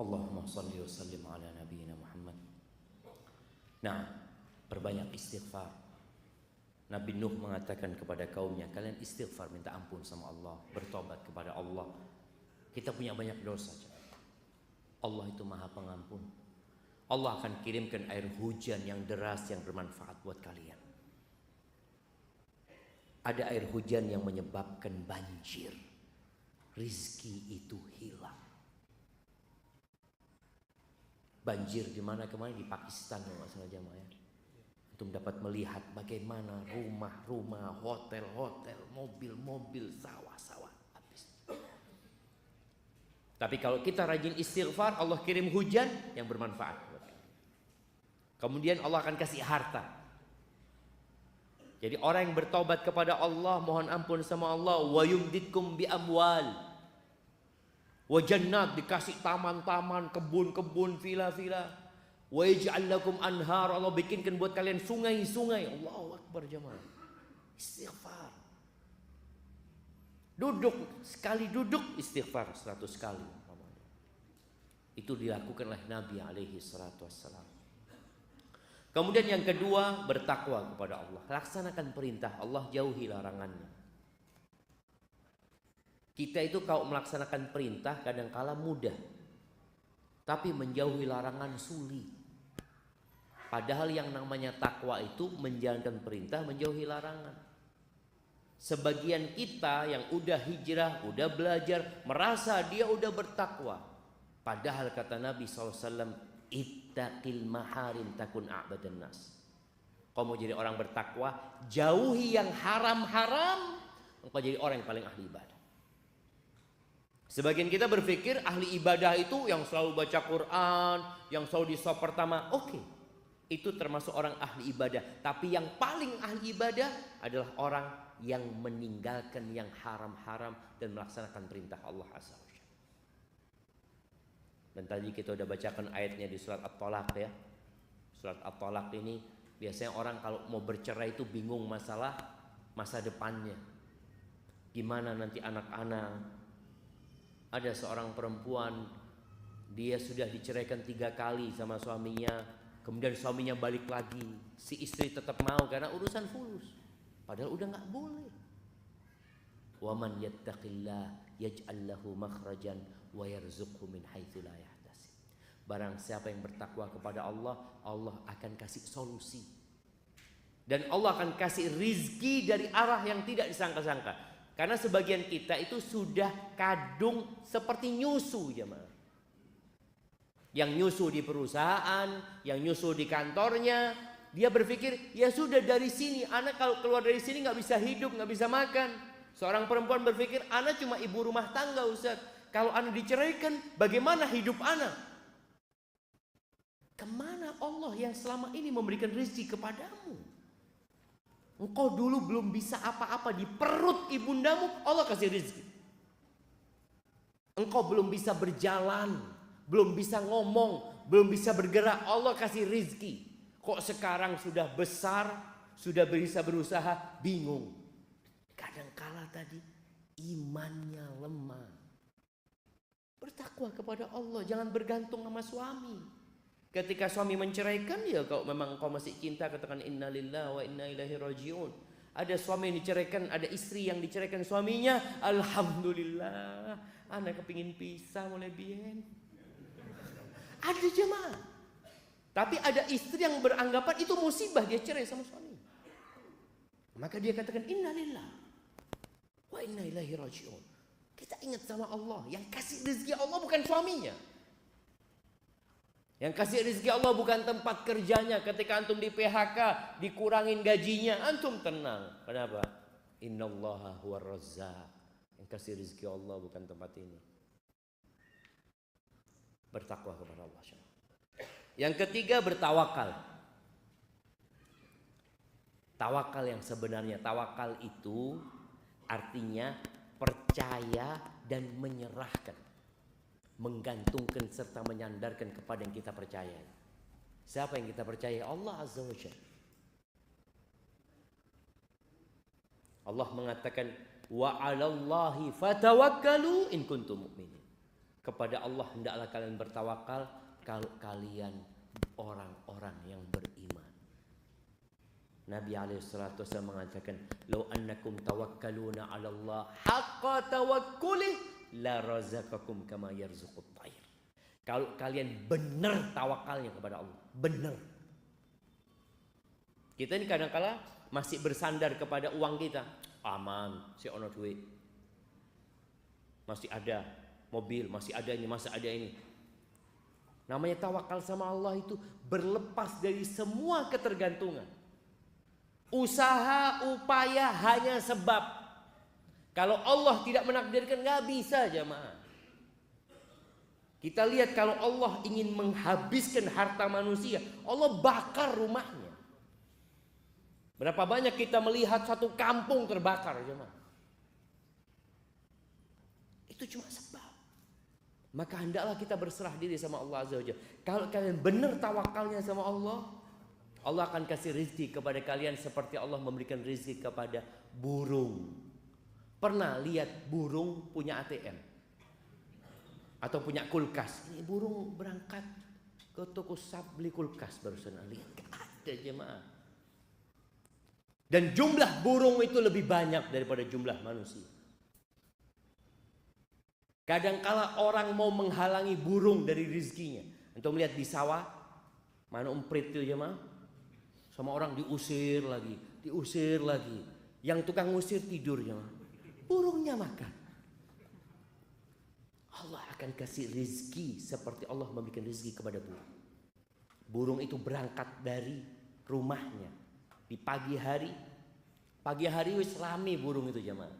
Allahumma salli wa sallim ala nabiyyina Muhammad. Nah, perbanyak istighfar. Nabi Nuh mengatakan kepada kaumnya, kalian istighfar, minta ampun sama Allah, bertobat kepada Allah. Kita punya banyak dosa. Allah itu Maha Pengampun. Allah akan kirimkan air hujan yang deras yang bermanfaat buat kalian. Ada air hujan yang menyebabkan banjir. Rizki itu hilang. Banjir di mana kemarin di Pakistan kalau nggak salah jamaah ya. Antum dapat melihat bagaimana rumah-rumah, hotel-hotel, mobil-mobil, sawah-sawah habis. Tapi kalau kita rajin istighfar, Allah kirim hujan yang bermanfaat. Kemudian Allah akan kasih harta. Jadi orang yang bertobat kepada Allah, mohon ampun sama Allah, wa yumditkum bi amwal wa jannat, dikasih taman-taman, kebun-kebun, villa-villa. Wa yaj'al lakum anhar, Allah bikinkan buat kalian sungai-sungai. Allahu akbar jemaah. Istighfar. Duduk, sekali duduk istighfar 100 kali. Itu dilakukan oleh Nabi alaihi salatu wassalam. Kemudian yang kedua, bertakwa kepada Allah. Laksanakan perintah Allah, jauhi larangannya. Kita itu kalau melaksanakan perintah kadangkala mudah, tapi menjauhi larangan sulit. Padahal yang namanya takwa itu menjalankan perintah, menjauhi larangan. Sebagian kita yang udah hijrah, udah belajar, merasa dia udah bertakwa. Padahal kata Nabi SAW, ittaqil maharim takun a'badan nas. Kau mau jadi orang bertakwa, jauhi yang haram-haram, engkau jadi orang yang paling ahli ibadah. Sebagian kita berpikir ahli ibadah itu yang selalu baca Quran, yang selalu di shaf pertama. Oke, itu termasuk orang ahli ibadah. Tapi yang paling ahli ibadah adalah orang yang meninggalkan yang haram-haram dan melaksanakan perintah Allah Azza wa Jalla. Dan tadi kita udah bacakan ayatnya di surat At-Talaq ya. Surat At-Talaq ini biasanya orang kalau mau bercerai itu bingung masalah masa depannya. Gimana nanti anak-anak. Ada seorang perempuan, dia sudah diceraikan 3 kali sama suaminya, kemudian suaminya balik lagi, si istri tetap mau karena urusan fulus, padahal udah nggak boleh. Wa man yattaqillah yaj'al lahu makhrajan wa yarzuqhu min haitsu la yahtasib. Barang siapa yang bertakwa kepada Allah, Allah akan kasih solusi. Dan Allah akan kasih rizki dari arah yang tidak disangka-sangka. Karena sebagian kita itu sudah kadung seperti nyusu jemaah. Yang nyusu di perusahaan, yang nyusu di kantornya, dia berpikir ya sudah dari sini, anak kalau keluar dari sini nggak bisa hidup, nggak bisa makan. Seorang perempuan berpikir anak cuma ibu rumah tangga Ustaz. Kalau anak diceraikan, bagaimana hidup anak? Kemana Allah yang selama ini memberikan rezeki kepadamu? Engkau dulu belum bisa apa-apa di perut ibundamu, Allah kasih rezeki. Engkau belum bisa berjalan, belum bisa ngomong, belum bisa bergerak, Allah kasih rezeki. Kok sekarang sudah besar, sudah bisa berusaha, bingung. Kadangkala tadi imannya lemah. Bertakwa kepada Allah, jangan bergantung sama suami. Ketika suami menceraikan, ya kalau memang kau masih cinta, katakan innalillahi wa inna ilaihi rajiun. Ada suami yang diceraikan, ada istri yang diceraikan suaminya, alhamdulillah, anak kepingin pisah mulai bien. Ada jemaah. Tapi ada istri yang beranggapan itu musibah, dia cerai sama suami. Maka dia katakan innalillahi wa inna ilaihi rajiun. Kita ingat sama Allah, yang kasih rezeki Allah bukan suaminya. Yang kasih rezeki Allah bukan tempat kerjanya. Ketika antum di PHK, dikurangin gajinya, antum tenang. Kenapa? Innallaha huwar razzaq. Yang kasih rezeki Allah bukan tempat ini. Bertakwa kepada Allah. Yang ketiga, bertawakal. Tawakal yang sebenarnya, tawakal itu artinya percaya dan menyerahkan. Menggantungkan serta menyandarkan kepada yang kita percaya. Siapa yang kita percaya? Allah Azza wa Jalla. Allah mengatakan wa 'alallahi fatawakkalu in kuntum mu'minin. Kepada Allah hendaklah kalian bertawakal kalau kalian orang-orang yang beriman. Nabi alaihi salatu wasallam mengatakan law annakum tawakkaluna 'ala Allah haqqa tawakkulih la razaqakum kama yarzuqut tayr. Kalau kalian benar tawakalnya kepada Allah, benar. Kita ini kadang-kala masih bersandar kepada uang kita. Aman, si ono duit. Masih ada mobil, masih ada ini, masih ada ini. Namanya tawakal sama Allah itu berlepas dari semua ketergantungan. Usaha, upaya hanya sebab. Kalau Allah tidak menakdirkan, nggak bisa jemaah. Kita lihat kalau Allah ingin menghabiskan harta manusia, Allah bakar rumahnya. Berapa banyak kita melihat satu kampung terbakar jemaah. Itu cuma sebab. Maka hendaklah kita berserah diri sama Allah Azza wa Jalla. Kalau kalian benar tawakalnya sama Allah, Allah akan kasih rezeki kepada kalian seperti Allah memberikan rezeki kepada burung. Pernah lihat burung punya ATM? Atau punya kulkas? Ini burung berangkat ke toko sap beli kulkas barusan. Lihat, ada jemaah. Dan jumlah burung itu lebih banyak daripada jumlah manusia. Kadangkala orang mau menghalangi burung dari rezekinya. Untuk melihat di sawah, mana umprit itu jemaah? Sama orang diusir lagi. Yang tukang ngusir tidur jemaah. Burungnya makan. Allah akan kasih rezeki seperti Allah memberikan rezeki kepada burung. Burung itu berangkat dari rumahnya di pagi hari. Pagi hari wis rame burung itu jemaah.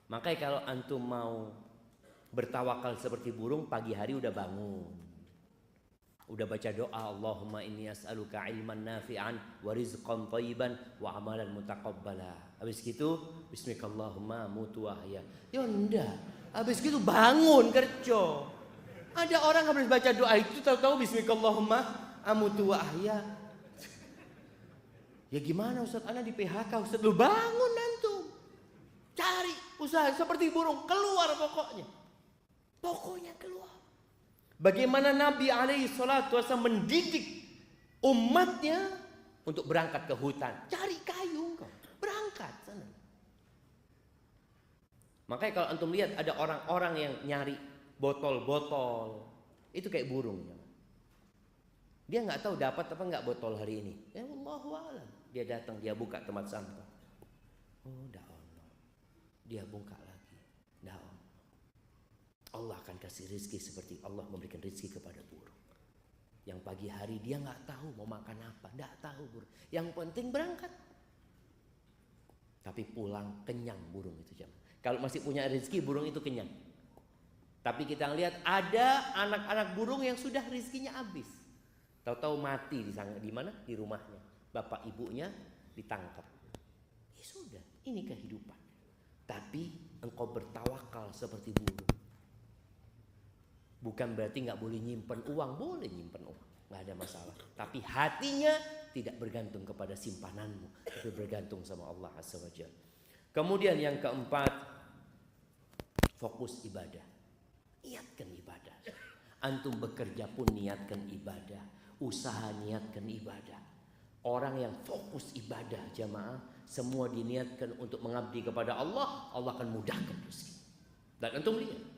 Makanya kalau antum mau bertawakal seperti burung, pagi hari udah bangun. Udah baca doa, Allahumma inni as'aluka ilman nafi'an wa rizqan thayyiban wa amalan mutaqabbala. Habis gitu, bismikallahumma amutu wa ahya. Ya enggak. Habis gitu bangun kerja. Ada orang habis baca doa itu tahu-tahu bismikallahumma amutu wa ahya. Ya gimana Ustaz? Ana di PHK Ustaz. Lu bangun antum. Cari usaha seperti burung, keluar pokoknya. Pokoknya keluar. Bagaimana Nabi alaihi salatu wasallam mendidik umatnya untuk berangkat ke hutan. Cari kayu engkau, berangkat sana. Makanya kalau antum lihat ada orang-orang yang nyari botol-botol, itu kayak burung. Dia nggak tahu dapat apa nggak botol hari ini. Ya Allahu a'lam. Dia datang, dia buka tempat sampah. Oh, dah Allah. Dia buka lagi. Dah Allah. Allah akan kasih rezeki seperti Allah memberikan rezeki kepada burung. Yang pagi hari dia nggak tahu mau makan apa, nggak tahu burung. Yang penting berangkat. Tapi pulang kenyang burung itu jam. Kalau masih punya rezeki burung itu kenyang. Tapi kita lihat ada anak-anak burung yang sudah rezekinya habis. Tahu-tahu mati di mana? Di rumahnya. Bapak ibunya ditangkap. Ya sudah, ini kehidupan. Tapi engkau bertawakal seperti burung. Bukan berarti nggak boleh nyimpen uang, boleh nyimpen uang, nggak ada masalah. Tapi hatinya tidak bergantung kepada simpananmu, tapi bergantung sama Allah Azza wa Jalla. Kemudian yang keempat, fokus ibadah. Niatkan ibadah. Antum bekerja pun niatkan ibadah, usaha niatkan ibadah. Orang yang fokus ibadah jamaah, semua diniatkan untuk mengabdi kepada Allah, Allah akan mudahkan rezeki. Dan antum lihat.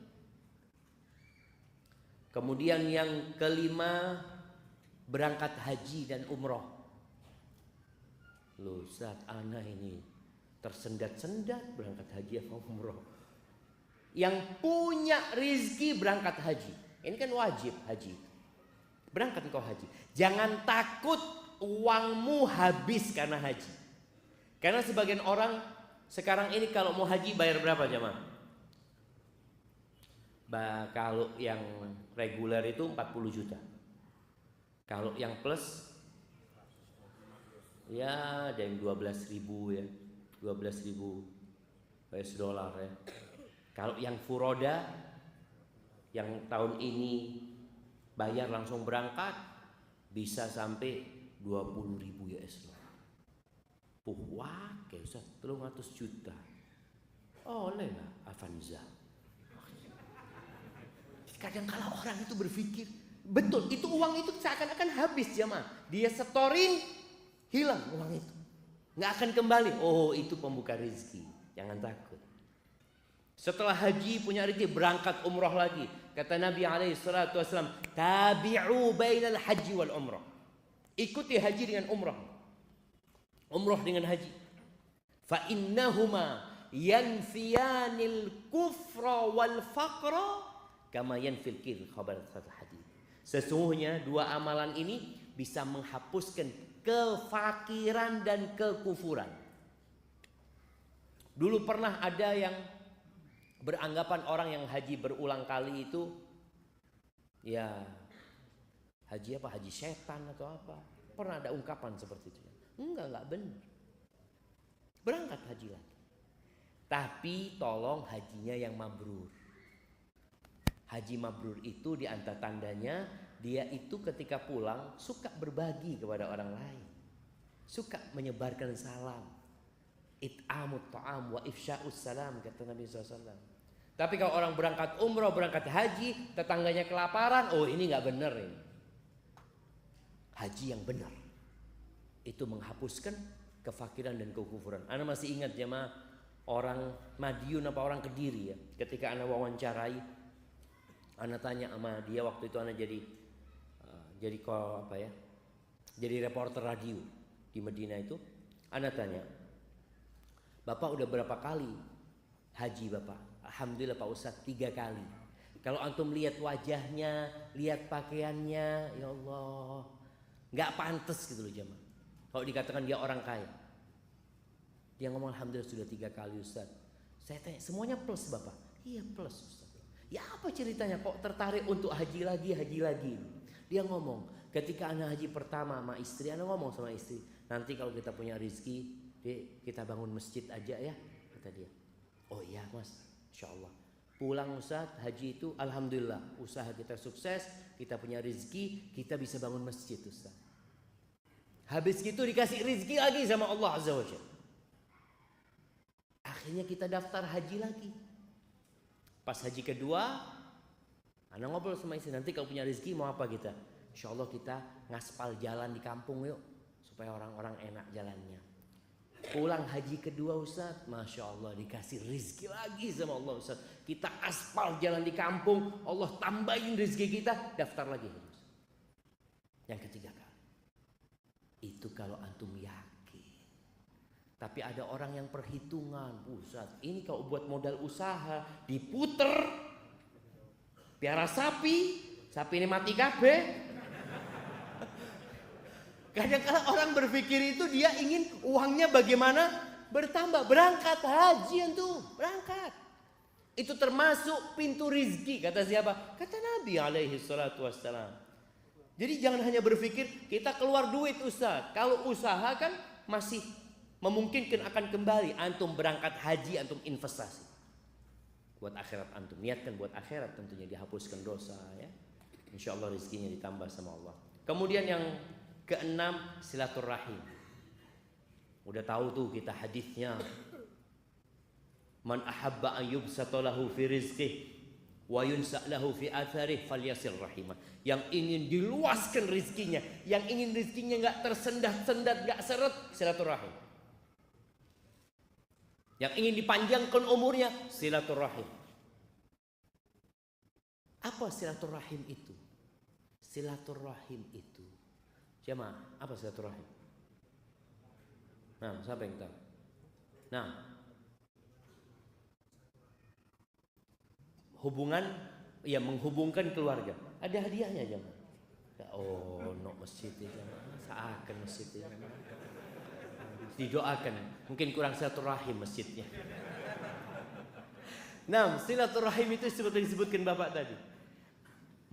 Kemudian yang kelima, berangkat haji dan umroh. Loh Ustaz, ana ini tersendat-sendat berangkat haji atau umroh. Yang punya rezeki berangkat haji. Ini kan wajib haji. Berangkat engkau haji. Jangan takut uangmu habis karena haji. Karena sebagian orang sekarang ini kalau mau haji bayar berapa jemaah? Kalau yang reguler itu 40 juta. Kalau yang plus ya ada yang 12.000 ya. 12.000 US dollar ya. Kalau yang furoda yang tahun ini bayar langsung berangkat bisa sampai 20.000 US dollar. Wah, kayak Ustaz 300 juta. Oleh lah Avanza. Kadang-kala orang itu berpikir, betul, itu uang itu seakan-akan habis jemaah. Dia setorin, hilang uang itu. Nggak akan kembali. Oh, itu pembuka rezeki. Jangan takut. Setelah haji punya rezeki, berangkat umroh lagi. Kata Nabi SAW, tabi'u bainal haji wal umroh. Ikuti haji dengan umroh. Umroh dengan haji. Fa innahuma yanfiyanil kufra wal faqra kama yanfil kir khabar hadis. Sesungguhnya dua amalan ini bisa menghapuskan kefakiran dan kekufuran. Dulu pernah ada yang beranggapan orang yang haji berulang kali itu ya haji apa? Haji setan atau apa? Pernah ada ungkapan seperti itu. Enggak benar. Berangkat haji lagi. Tapi tolong hajinya yang mabrur. Haji mabrur itu di antara tandanya dia itu ketika pulang suka berbagi kepada orang lain. Suka menyebarkan salam. It'amut ta'am wa ifsya'us salam kata Nabi SAW. Tapi kalau orang berangkat umroh, berangkat haji, tetangganya kelaparan, oh ini nggak benar ini. Haji yang benar itu menghapuskan kefakiran dan kekufuran. Ana masih ingat jemaah orang Madiun apa orang Kediri ya. Ketika ana wawancarai, ana tanya sama dia waktu itu ana jadi jadi reporter radio di Medina itu. Ana tanya, Bapak udah berapa kali haji Bapak? Alhamdulillah Pak Ustadz 3 kali. Kalau antum lihat wajahnya, lihat pakaiannya, ya Allah, nggak pantas gitu loh jemaah. Kalau dikatakan dia orang kaya, dia ngomong Alhamdulillah sudah 3 kali Ustadz. Saya tanya semuanya plus Bapak? Iya plus Ustadz. Ya apa ceritanya kok tertarik untuk haji lagi? Dia ngomong ketika anak haji pertama sama istri, anak ngomong sama istri, nanti kalau kita punya rezeki, kita bangun masjid aja ya, kata dia. Oh iya Mas, Insya Allah. Pulang Ustaz haji itu alhamdulillah usaha kita sukses, kita punya rezeki, kita bisa bangun masjid Ustaz. Habis itu dikasih rezeki lagi sama Allah Azza wa Jalla. Akhirnya kita daftar haji lagi. Pas haji kedua, anak ngobrol sama istri, nanti kalau punya rezeki mau apa kita? Insya Allah kita ngaspal jalan di kampung yuk, supaya orang-orang enak jalannya. Pulang haji kedua Ustaz, Masya Allah dikasih rezeki lagi sama Allah Ustaz. Kita aspal jalan di kampung, Allah tambahin rezeki kita, daftar lagi Ustaz. Yang ketiga kali. Itu kalau antum yakin. Tapi ada orang yang perhitungan, Ustaz ini kalau buat modal usaha diputer, piara sapi ini mati kabeh. Kadang-kadang orang berpikir itu dia ingin uangnya bagaimana bertambah. Berangkat haji itu, berangkat. Itu termasuk pintu rizki kata siapa? Kata Nabi alaihi salatu wassalam. Jadi jangan hanya berpikir kita keluar duit Ustaz. Kalau usaha kan masih memungkinkan akan kembali. Antum berangkat haji, antum investasi. Buat akhirat antum. Niatkan buat akhirat tentunya dihapuskan dosa ya. Insya Allah rizkinya ditambah sama Allah. Kemudian yang keenam silaturahim. Udah tahu tuh kita hadisnya. Man ahabba an yubsata lahu fi rizqihi wa yunsa lahu fi atharih falyasil rahimah. Yang ingin diluaskan rizkinya, yang ingin rizkinya enggak tersendat-sendat, enggak seret, silaturahim. Yang ingin dipanjangkan umurnya, silaturahim. Apa silaturahim itu? Silaturahim itu, jemaah, apa silaturahim? Nah, siapa yang tahu? Nah, hubungan, ya menghubungkan keluarga. Ada hadiahnya jemaah. Oh, no masjid jemaah. Seakan masjid ya. Didoakan, mungkin kurang silaturahim masjidnya. Nah, silaturahim itu seperti disebutkan Bapak tadi.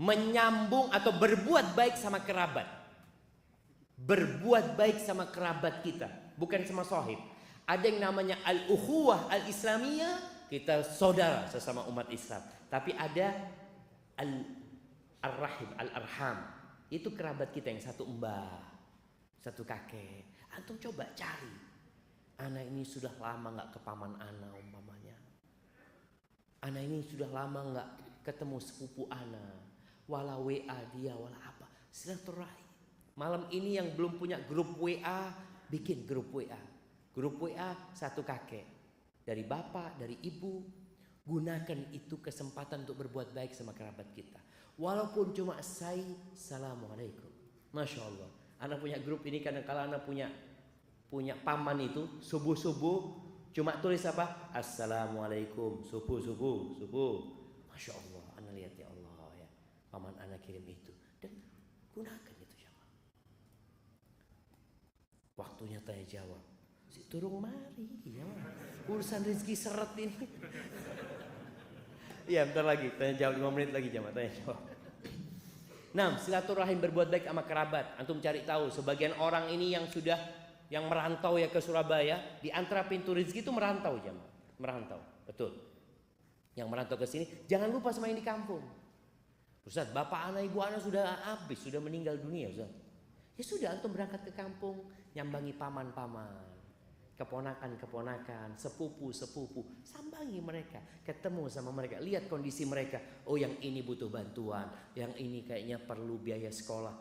Menyambung atau berbuat baik sama kerabat. Berbuat baik sama kerabat kita, bukan sama sahib. Ada yang namanya al-ukhuwah al-islamiyah, kita saudara sesama umat Islam. Tapi ada al-rahim, al-arham. Itu kerabat kita yang satu mbah, satu kakek. Antum coba cari. Anak ini sudah lama nggak ke paman anak umpamanya. Anak ini sudah lama nggak ketemu sepupu anak. Wala WA dia, wala apa. Silaturahim. Malam ini yang belum punya grup WA, bikin grup WA. Grup WA satu kakek. Dari bapak, dari ibu. Gunakan itu kesempatan untuk berbuat baik sama kerabat kita. Walaupun cuma assalamualaikum. Masya Allah. Anak punya grup ini kadang-kadang anak punya paman itu subuh-subuh cuma tulis apa? Assalamualaikum, subuh. Masya Allah. Anak lihat ya Allah ya. Paman anak kirim itu dan gunakan itu jemaah. waktunya tanya jawab. Si turung mari, ya. Urusan rezeki seret ini. Iya, bentar lagi, tanya jawab 5 menit lagi jamaah, tanya jawab. Nah, silaturahim, berbuat baik sama kerabat. Antum cari tahu, sebagian orang ini yang merantau ya ke Surabaya, di antara pintu rezeki itu merantau jamaah. Merantau, betul. Yang merantau ke sini, jangan lupa sama yang di kampung. Ustaz, bapak anak ibu anak sudah habis, sudah meninggal dunia Ustaz. Ya sudah, antum berangkat ke kampung, nyambangi paman-paman, keponakan-keponakan, sepupu-sepupu, sambangi mereka, ketemu sama mereka, lihat kondisi mereka. Oh, yang ini butuh bantuan, yang ini kayaknya perlu biaya sekolah.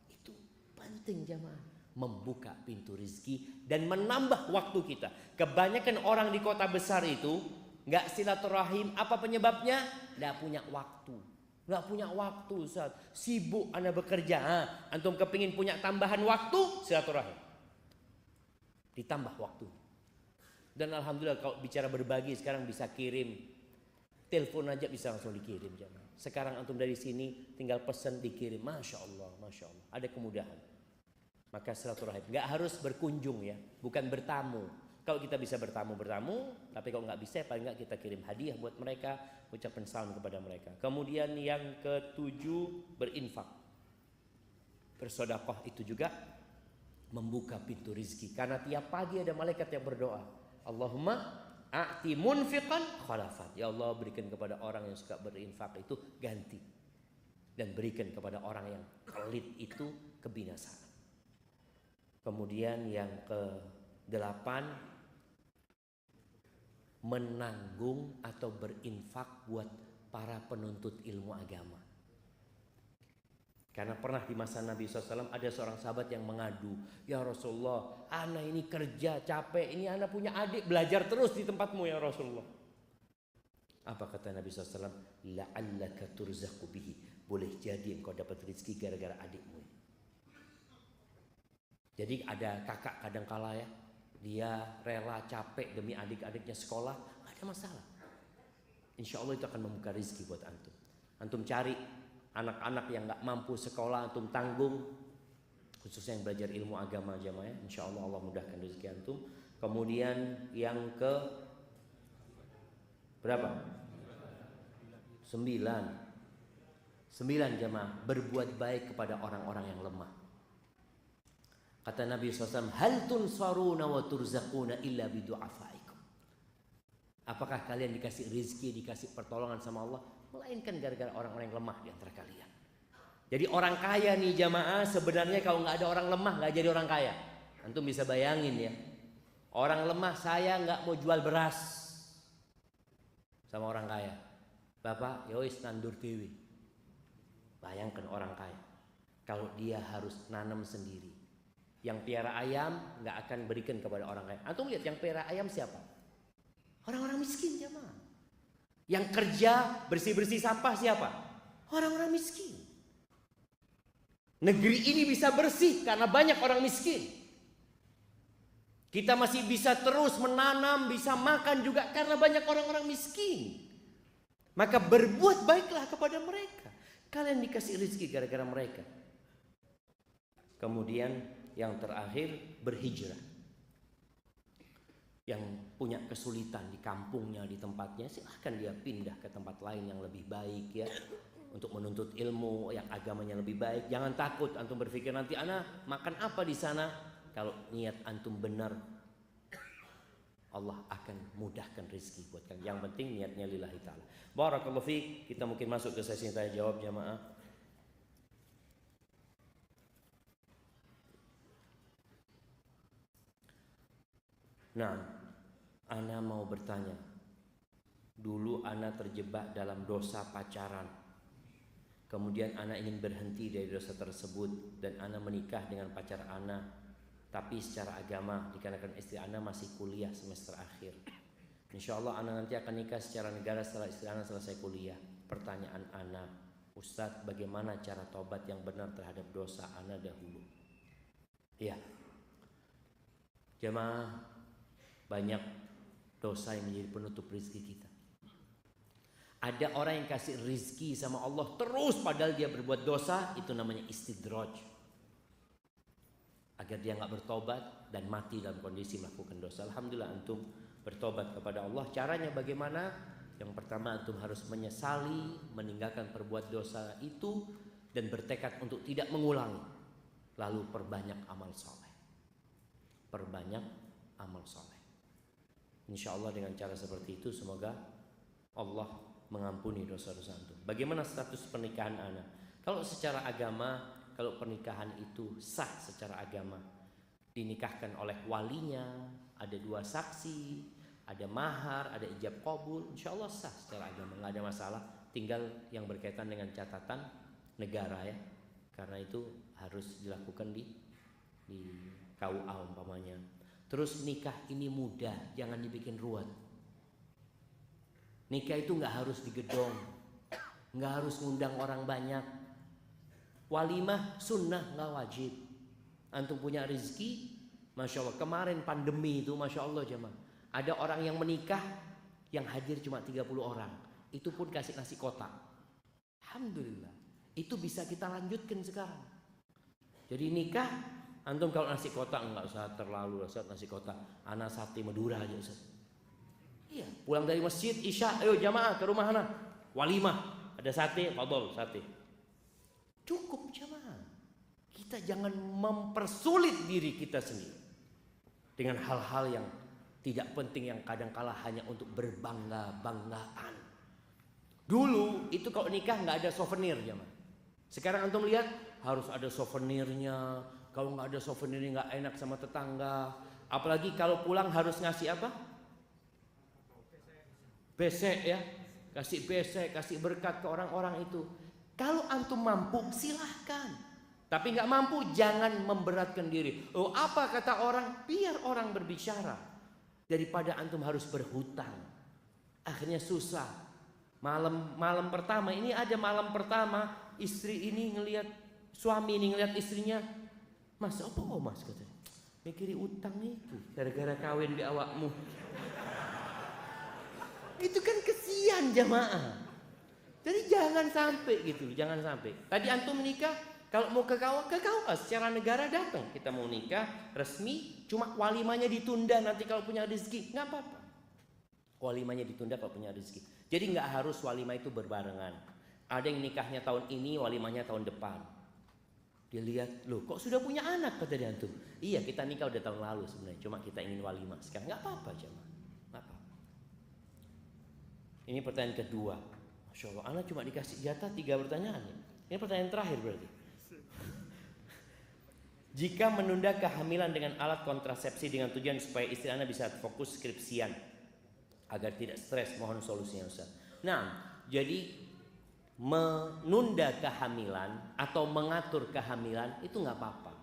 Itu penting jamaah, membuka pintu rezeki dan menambah waktu kita. Kebanyakan orang di kota besar itu nggak silaturahim. Apa penyebabnya? Nggak punya waktu. Nggak punya waktu Ustaz. Sibuk Anda bekerja. Antum kepingin punya tambahan waktu, silaturahim. Ditambah waktu. Dan alhamdulillah kalau bicara berbagi sekarang bisa kirim. Telepon aja bisa langsung dikirim jamaah. Sekarang antum dari sini tinggal pesan dikirim. Masya Allah, Masya Allah. Ada kemudahan. Maka silaturahim. Nggak harus berkunjung ya. Bukan bertamu. Kalau kita bisa bertamu, tapi kalau nggak bisa, paling nggak kita kirim hadiah buat mereka, ucapan salam kepada mereka. Kemudian yang ketujuh, berinfak. Bersedekah itu juga membuka pintu rizki. Karena tiap pagi ada malaikat yang berdoa, Allahumma a'ti munfiqan khalafat. Ya Allah, berikan kepada orang yang suka berinfak itu ganti, dan berikan kepada orang yang pelit itu kebinasaan. Kemudian yang ke-8, menanggung atau berinfak buat para penuntut ilmu agama. Karena pernah di masa Nabi SAW ada seorang sahabat yang mengadu, ya Rasulullah, ana ini kerja capek, ini ana punya adik belajar terus di tempatmu ya Rasulullah. Apa kata Nabi SAW? La'allaka turzaqu bihi. Boleh jadi engkau dapat rezeki gara-gara adikmu. Jadi ada kakak kadangkala ya, dia rela capek demi adik-adiknya sekolah, gak ada masalah. Insya Allah itu akan membuka rezeki buat antum. Antum cari anak-anak yang gak mampu sekolah, antum tanggung, khususnya yang belajar ilmu agama jamaah ya. Insya Allah Allah mudahkan rezeki antum. Kemudian yang ke berapa? 9 jamaah, berbuat baik kepada orang-orang yang lemah. Kata Nabi SAW, hal tunsaruna wa turzaquna illa bidu'afaikum. Apakah kalian dikasih rizki, dikasih pertolongan sama Allah, melainkan gara-gara orang-orang yang lemah di antara kalian. Jadi orang kaya nih jamaah, sebenarnya kalau nggak ada orang lemah nggak jadi orang kaya. Antum bisa bayangin ya, orang lemah, saya nggak mau jual beras sama orang kaya. Bapak, yowis nandur dewi. Bayangkan orang kaya, kalau dia harus nanam sendiri. Yang piara ayam nggak akan berikan kepada orang kaya. Antum lihat yang piara ayam siapa? Orang-orang miskin jemaah. Yang kerja bersih-bersih sampah siapa? Orang-orang miskin. Negeri ini bisa bersih karena banyak orang miskin. Kita masih bisa terus menanam, bisa makan juga karena banyak orang-orang miskin. Maka berbuat baiklah kepada mereka. Kalian dikasih rezeki gara-gara mereka. Kemudian yang terakhir, berhijrah. Yang punya kesulitan di kampungnya, di tempatnya, silahkan dia pindah ke tempat lain yang lebih baik ya, untuk menuntut ilmu yang agamanya lebih baik. Jangan takut antum berpikir nanti ana makan apa di sana. Kalau niat antum benar, Allah akan mudahkan rezeki buat kalian. Yang penting niatnya lillahi ta'ala. Barakallahu fiik. Kita mungkin masuk ke sesi tanya jawab jamaah. Nah, ana mau bertanya. Dulu ana terjebak dalam dosa pacaran. Kemudian ana ingin berhenti dari dosa tersebut dan ana menikah dengan pacar ana, tapi secara agama dikarenakan istri ana masih kuliah semester akhir. Insyaallah ana nanti akan nikah secara negara setelah istri ana selesai kuliah. Pertanyaan ana, Ustadz, bagaimana cara tobat yang benar terhadap dosa ana dahulu? Iya. Jemaah, banyak dosa yang menjadi penutup rezeki kita. Ada orang yang kasih rezeki sama Allah terus padahal dia berbuat dosa, itu namanya istidraj. Agar dia nggak bertobat, dan mati dalam kondisi melakukan dosa. Alhamdulillah antum bertobat kepada Allah. Caranya bagaimana? Yang pertama, antum harus menyesali meninggalkan perbuat dosa itu dan bertekad untuk tidak mengulangi. Lalu perbanyak amal soleh. Perbanyak amal soleh. Insya Allah dengan cara seperti itu semoga Allah mengampuni dosa-dosa antum. Bagaimana status pernikahan anak? Kalau secara agama, kalau pernikahan itu sah secara agama, dinikahkan oleh walinya, ada 2 saksi, ada mahar, ada ijab qabul, insya Allah sah secara agama, nggak ada masalah. Tinggal yang berkaitan dengan catatan negara ya, karena itu harus dilakukan di KUA umpamanya. Terus nikah ini mudah, jangan dibikin ruwet. Nikah itu nggak harus digedong, nggak harus ngundang orang banyak. Walimah sunnah, nggak wajib. Antum punya rezeki, masya Allah. Kemarin pandemi itu, masya Allah jemaah, ada orang yang menikah yang hadir cuma 30 orang. Itu pun kasih nasi kotak. Alhamdulillah. Itu bisa kita lanjutkan sekarang. Jadi nikah, antum kalau nasi kotak nggak usah terlalu Ustaz, nasi kotak. Ana sate Madura aja Ustaz. Iya, pulang dari masjid Isya, ayo jamaah ke rumah ana. Walimah, ada sate, fadol sate. Cukup jamaah. Kita jangan mempersulit diri kita sendiri dengan hal-hal yang tidak penting, yang kadang-kala hanya untuk berbangga-banggaan. Dulu itu kalau nikah nggak ada souvenir jamaah. Sekarang antum lihat harus ada souvenirnya. Kalau nggak ada souvenirnya nggak enak sama tetangga. Apalagi kalau pulang harus ngasih apa? Besek ya, kasih besek, kasih berkat ke orang-orang itu. Kalau antum mampu silahkan, tapi nggak mampu jangan memberatkan diri. Oh apa kata orang? Biar orang berbicara. Daripada antum harus berhutang, akhirnya susah. Malam pertama ini ada malam pertama, istri ini ngelihat suami ini ngelihat istrinya, mas apa mas katanya, mikiri utang itu gara-gara kawin di awakmu. Itu kan kesian jamaah. Jadi jangan sampai gitu, jangan sampai. Tadi antum menikah, kalau mau ke KUA secara negara datang. Kita mau nikah resmi, cuma walimanya ditunda nanti kalau punya rezeki, nggak apa-apa. Walimanya ditunda kalau punya rezeki. Jadi nggak harus walimah itu berbarengan. Ada yang nikahnya tahun ini, walimahnya tahun depan. Dia lihat, loh kok sudah punya anak kata dia antum. Iya kita nikah udah tahun lalu sebenarnya, cuma kita ingin walimah sekarang. Nggak apa-apa jamaah, nggak apa-apa. Ini pertanyaan kedua. Masya Allah, anak cuma dikasih jatah 3 pertanyaan. Ini pertanyaan terakhir berarti. Jika menunda kehamilan dengan alat kontrasepsi dengan tujuan supaya istri Anda bisa fokus skripsian agar tidak stres, mohon solusinya Ustaz. Nah, jadi menunda kehamilan atau mengatur kehamilan itu nggak apa-apa,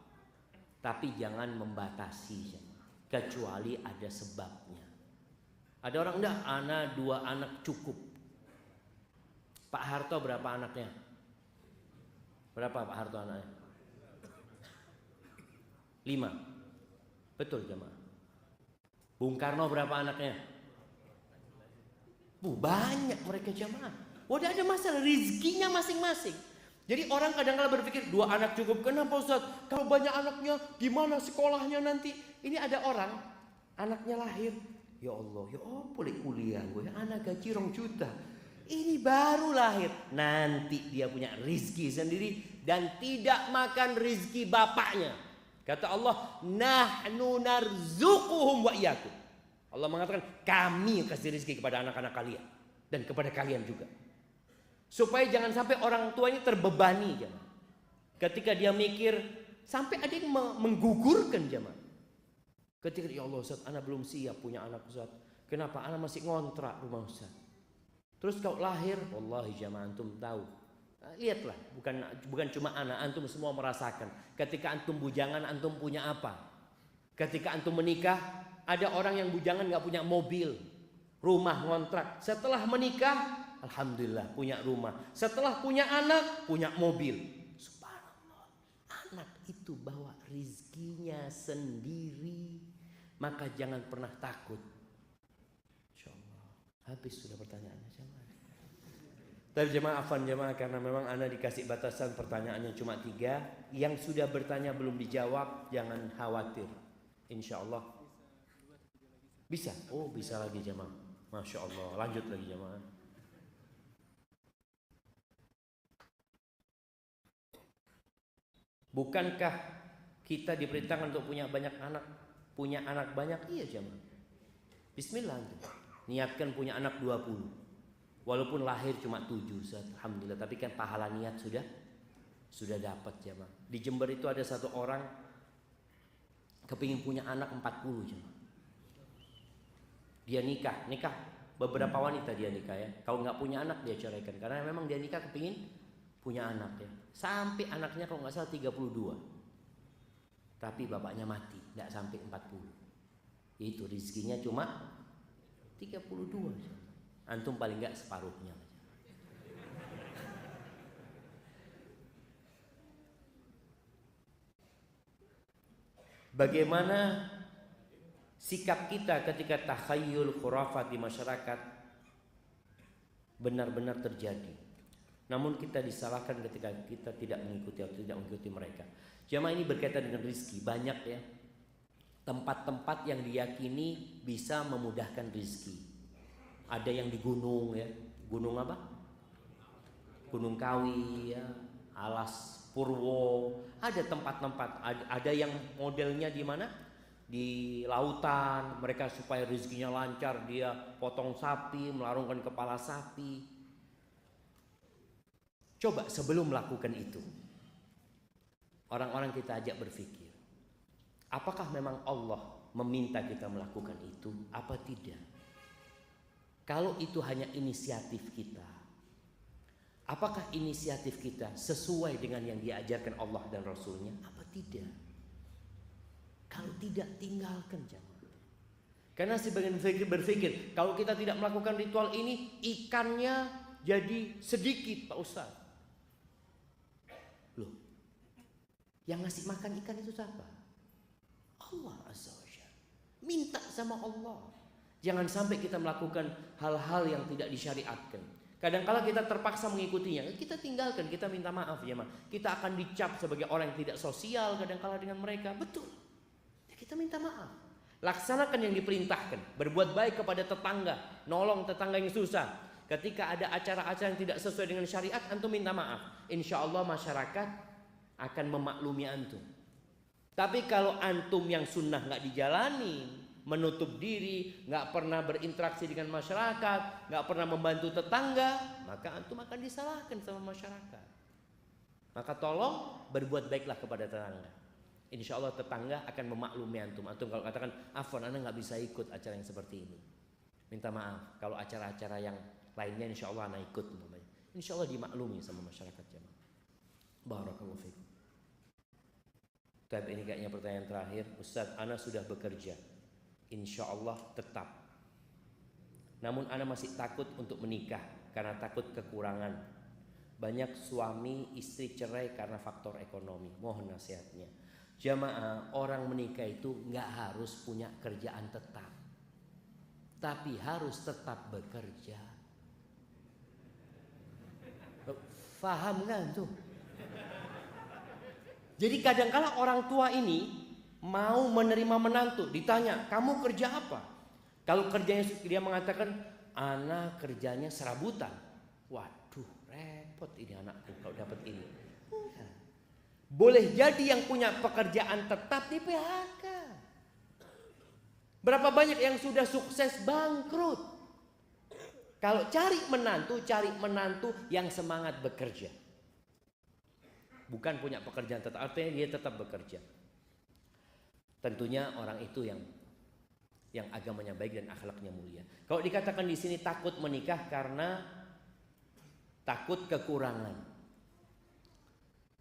tapi jangan membatasi, kecuali ada sebabnya. Ada orang enggak, anak 2 anak cukup. Pak Harto berapa anaknya? Berapa Pak Harto anaknya? 5. Betul jemaah. Bung Karno berapa anaknya? Banyak mereka jemaah. Udah ada masalah rezekinya masing-masing. Jadi orang kadang-kadang berpikir 2 anak cukup. Kenapa Ustaz? Kalau banyak anaknya gimana sekolahnya nanti? Ini ada orang anaknya lahir, ya Allah, ya oh boleh kuliah gue, anak gaji 2 juta. Ini baru lahir, nanti dia punya rizki sendiri dan tidak makan rizki bapaknya. Kata Allah, nahnu narzuquhum wa iyyakum. Allah mengatakan kami kasih rizki kepada anak-anak kalian dan kepada kalian juga. Supaya jangan sampai orang tua ini terbebani jemaah. Ketika dia mikir, sampai ada yang menggugurkan jemaah. Ketika ya Allah Ustaz, anak belum siap punya anak Ustaz. Kenapa? Anak masih ngontrak rumah Ustaz. Terus kalau lahir, wallahi jamaah antum tahu. Lihatlah, bukan cuma anak, antum semua merasakan. Ketika antum bujangan, antum punya apa? Ketika antum menikah, ada orang yang bujangan nggak punya mobil, rumah ngontrak. Setelah menikah, alhamdulillah punya rumah. Setelah punya anak, punya mobil. Subhanallah, anak itu bawa rizkinya sendiri. Maka jangan pernah takut. Habis sudah pertanyaannya jemaah. Tapi jemaah afan jemaah, karena memang anda dikasih batasan pertanyaannya cuma 3. Yang sudah bertanya belum dijawab jangan khawatir. Insya Allah bisa. Oh, bisa lagi jamaah. Masya Allah. Lanjut lagi jamaah. Bukankah kita diperintahkan untuk punya banyak anak? Punya anak banyak? Iya jamaah. Bismillah. Niatkan punya anak 20. Walaupun lahir cuma 7, alhamdulillah. Tapi kan pahala niat sudah dapat jamaah. Di Jember itu ada satu orang kepingin punya anak 40 jamaah. Dia nikah beberapa wanita dia nikah ya. Kalau nggak punya anak dia ceraikan karena memang dia nikah kepingin punya anak ya. Sampai anaknya kalau nggak salah 32. Tapi bapaknya mati, nggak sampai 40. Itu rezekinya cuma 32. Antum paling nggak separuhnya. Bagaimana sikap kita ketika takhayul khurafat di masyarakat benar-benar terjadi, namun kita disalahkan ketika kita tidak mengikuti mereka. Jamaah, ini berkaitan dengan rizki. Banyak ya tempat-tempat yang diyakini bisa memudahkan rizki. Ada yang di gunung ya, gunung apa? Gunung Kawi ya, Alas Purwo. Ada tempat-tempat, ada yang modelnya di mana? Di lautan. Mereka supaya rezekinya lancar, dia potong sapi, melarungkan kepala sapi. Coba sebelum melakukan itu, orang-orang kita ajak berpikir, apakah memang Allah meminta kita melakukan itu apa tidak? Kalau itu hanya inisiatif kita, apakah inisiatif kita sesuai dengan yang diajarkan Allah dan Rasulnya apa tidak? Kalau tidak, tinggalkan jamaah. Karena sebagian berpikir kalau kita tidak melakukan ritual ini, ikannya jadi sedikit Pak Ustaz. Loh, yang ngasih makan ikan itu siapa? Allah Azza wa Jalla. Minta sama Allah. Jangan sampai kita melakukan hal-hal yang tidak disyariatkan. Kadang-kala kita terpaksa mengikutinya, kita tinggalkan, kita minta maaf ya, kita akan dicap sebagai orang yang tidak sosial kadang-kala dengan mereka. Betul. Kita minta maaf. Laksanakan yang diperintahkan. Berbuat baik kepada tetangga, nolong tetangga yang susah. Ketika ada acara-acara yang tidak sesuai dengan syariat, antum minta maaf. Insya Allah masyarakat akan memaklumi antum. Tapi kalau antum yang sunnah nggak dijalani, menutup diri, nggak pernah berinteraksi dengan masyarakat, nggak pernah membantu tetangga, maka antum akan disalahkan sama masyarakat. Maka tolong berbuat baiklah kepada tetangga. Insya Allah tetangga akan memaklumi antum. Antum kalau katakan, afwan, anda nggak bisa ikut acara yang seperti ini, minta maaf. Kalau acara-acara yang lainnya insya Allah anda ikut, insya Allah dimaklumi sama masyarakat jamaah. Barakallahu fikum. Tapi ini kayaknya pertanyaan terakhir. Ustaz, ana sudah bekerja, insya Allah tetap. Namun ana masih takut untuk menikah karena takut kekurangan. Banyak suami istri cerai karena faktor ekonomi. Mohon nasihatnya. Jamaah, orang menikah itu nggak harus punya kerjaan tetap, tapi harus tetap bekerja. Faham kan tuh? Jadi kadang-kala orang tua ini mau menerima menantu, ditanya, kamu kerja apa? Kalau kerjanya dia mengatakan, anak kerjanya serabutan. Waduh, repot ini anakku kalau dapat ini. Boleh jadi yang punya pekerjaan tetap di PHK. Berapa banyak yang sudah sukses bangkrut? Kalau cari menantu yang semangat bekerja. Bukan punya pekerjaan tetap, artinya dia tetap bekerja. Tentunya orang itu yang agamanya baik dan akhlaknya mulia. Kalau dikatakan di sini takut menikah karena takut kekurangan,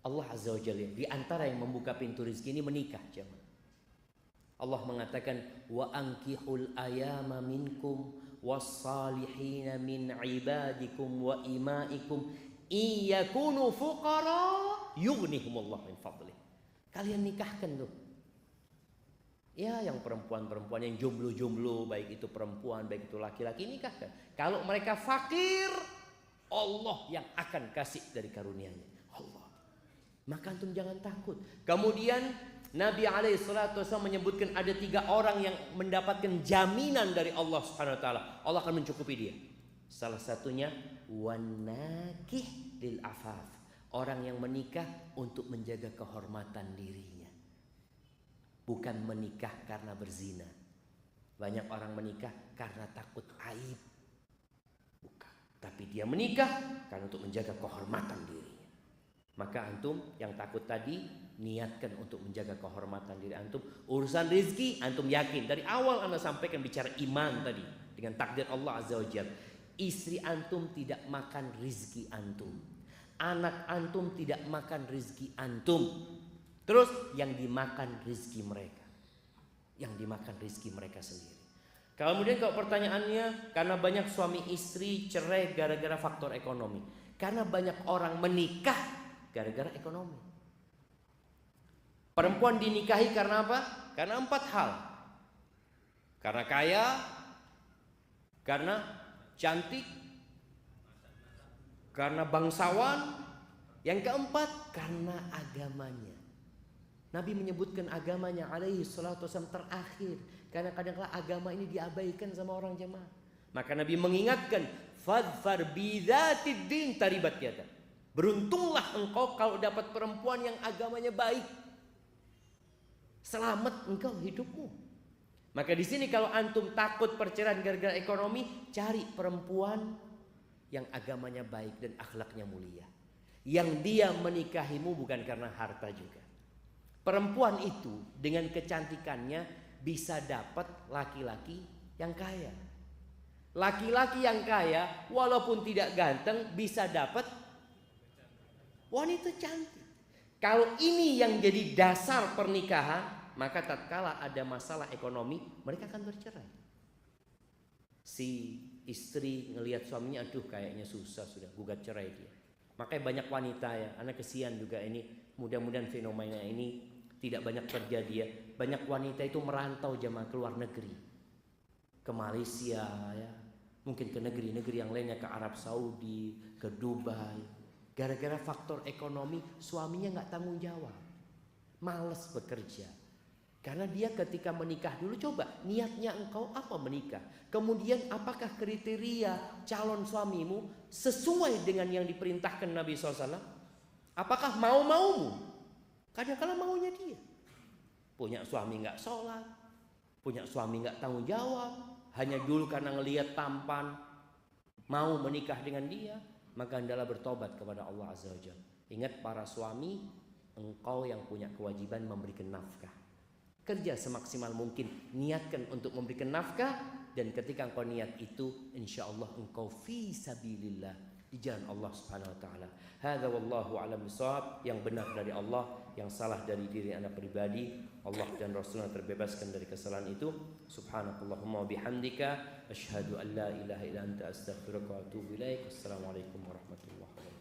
Allah Azza wa Jalla di antara yang membuka pintu rezeki ini menikah, jemaah. Allah mengatakan wa ankihul ayama minkum was-salihin min ibadikum wa imaikum iyakunu fuqara yughnihumullah min fadlih. Kalian nikahkan tuh. Ya, yang perempuan-perempuan yang jomblo-jomblo, baik itu perempuan baik itu laki-laki, nikahkan. Kalau mereka fakir, Allah yang akan kasih dari karunia-Nya. Allah. Maka antum jangan takut. Kemudian Nabi SAW menyebutkan ada 3 orang yang mendapatkan jaminan dari Allah Subhanahu Wa Taala. Allah akan mencukupi dia. Salah satunya wanakih lil afaf, orang yang menikah untuk menjaga kehormatan dirinya, bukan menikah karena berzina. Banyak orang menikah karena takut aib, bukan. Tapi dia menikah karena untuk menjaga kehormatan dirinya. Maka antum yang takut tadi, niatkan untuk menjaga kehormatan diri antum. Urusan rizki antum yakin. Dari awal anda sampaikan bicara iman tadi, dengan takdir Allah Azza wa Jalla. Istri antum tidak makan rizki antum, anak antum tidak makan rizki antum. Terus yang dimakan rizki mereka, yang dimakan rizki mereka sendiri. Kemudian kalau pertanyaannya, karena banyak suami istri cerai gara-gara faktor ekonomi. Karena banyak orang menikah gara-gara ekonomi. Perempuan dinikahi karena apa? Karena 4 hal. Karena kaya, karena cantik, karena bangsawan, yang keempat karena agamanya. Nabi menyebutkan agamanya alaihi salatu wasallam terakhir, karena kadang-kadang agama ini diabaikan sama orang jemaah. Maka Nabi mengingatkan, fadfar bidzatid din taribat yada. Beruntunglah engkau kalau dapat perempuan yang agamanya baik. Selamat engkau hidupmu. Maka di sini kalau antum takut perceraian gara-gara ekonomi, cari perempuan yang agamanya baik dan akhlaknya mulia, yang dia menikahimu bukan karena harta juga. Perempuan itu dengan kecantikannya bisa dapat laki-laki yang kaya. Laki-laki yang kaya walaupun tidak ganteng bisa dapat wanita cantik. Kalau ini yang jadi dasar pernikahan, maka tatkala ada masalah ekonomi, mereka akan bercerai. Si istri ngelihat suaminya, aduh kayaknya susah, sudah gugat cerai dia. Makanya banyak wanita ya, anak kesian juga ini, mudah-mudahan fenomena ini tidak banyak terjadi ya. Banyak wanita itu merantau jemaah ke luar negeri, ke Malaysia ya, mungkin ke negeri-negeri yang lainnya, ke Arab Saudi, ke Dubai. Gara-gara faktor ekonomi, suaminya nggak tanggung jawab, malas bekerja. Karena dia ketika menikah dulu, coba niatnya engkau apa menikah, kemudian apakah kriteria calon suamimu sesuai dengan yang diperintahkan Nabi SAW? Apakah mau-maumu? Kadang-kadang maunya dia punya suami nggak sholat, punya suami nggak tanggung jawab, hanya dulu karena ngelihat tampan mau menikah dengan dia. Maka hendaklah bertobat kepada Allah Azza wa Jalla. Ingat para suami, engkau yang punya kewajiban memberikan nafkah. Kerja semaksimal mungkin, niatkan untuk memberikan nafkah, dan ketika engkau niat itu, insya Allah engkau fi sabilillah, di jalan Allah Subhanahu Wa Taala. Hadza wallahu a'lam bishawab. Yang benar dari Allah, yang salah dari diri anak pribadi. Allah dan Rasulnya terbebaskan dari kesalahan itu. Subhanakallahumma wa bihamdika, asyhadu an la ilaha illa anta, astaghfiruka wa atubu ilaik. Wassalamualaikum warahmatullahi wabarakatuh.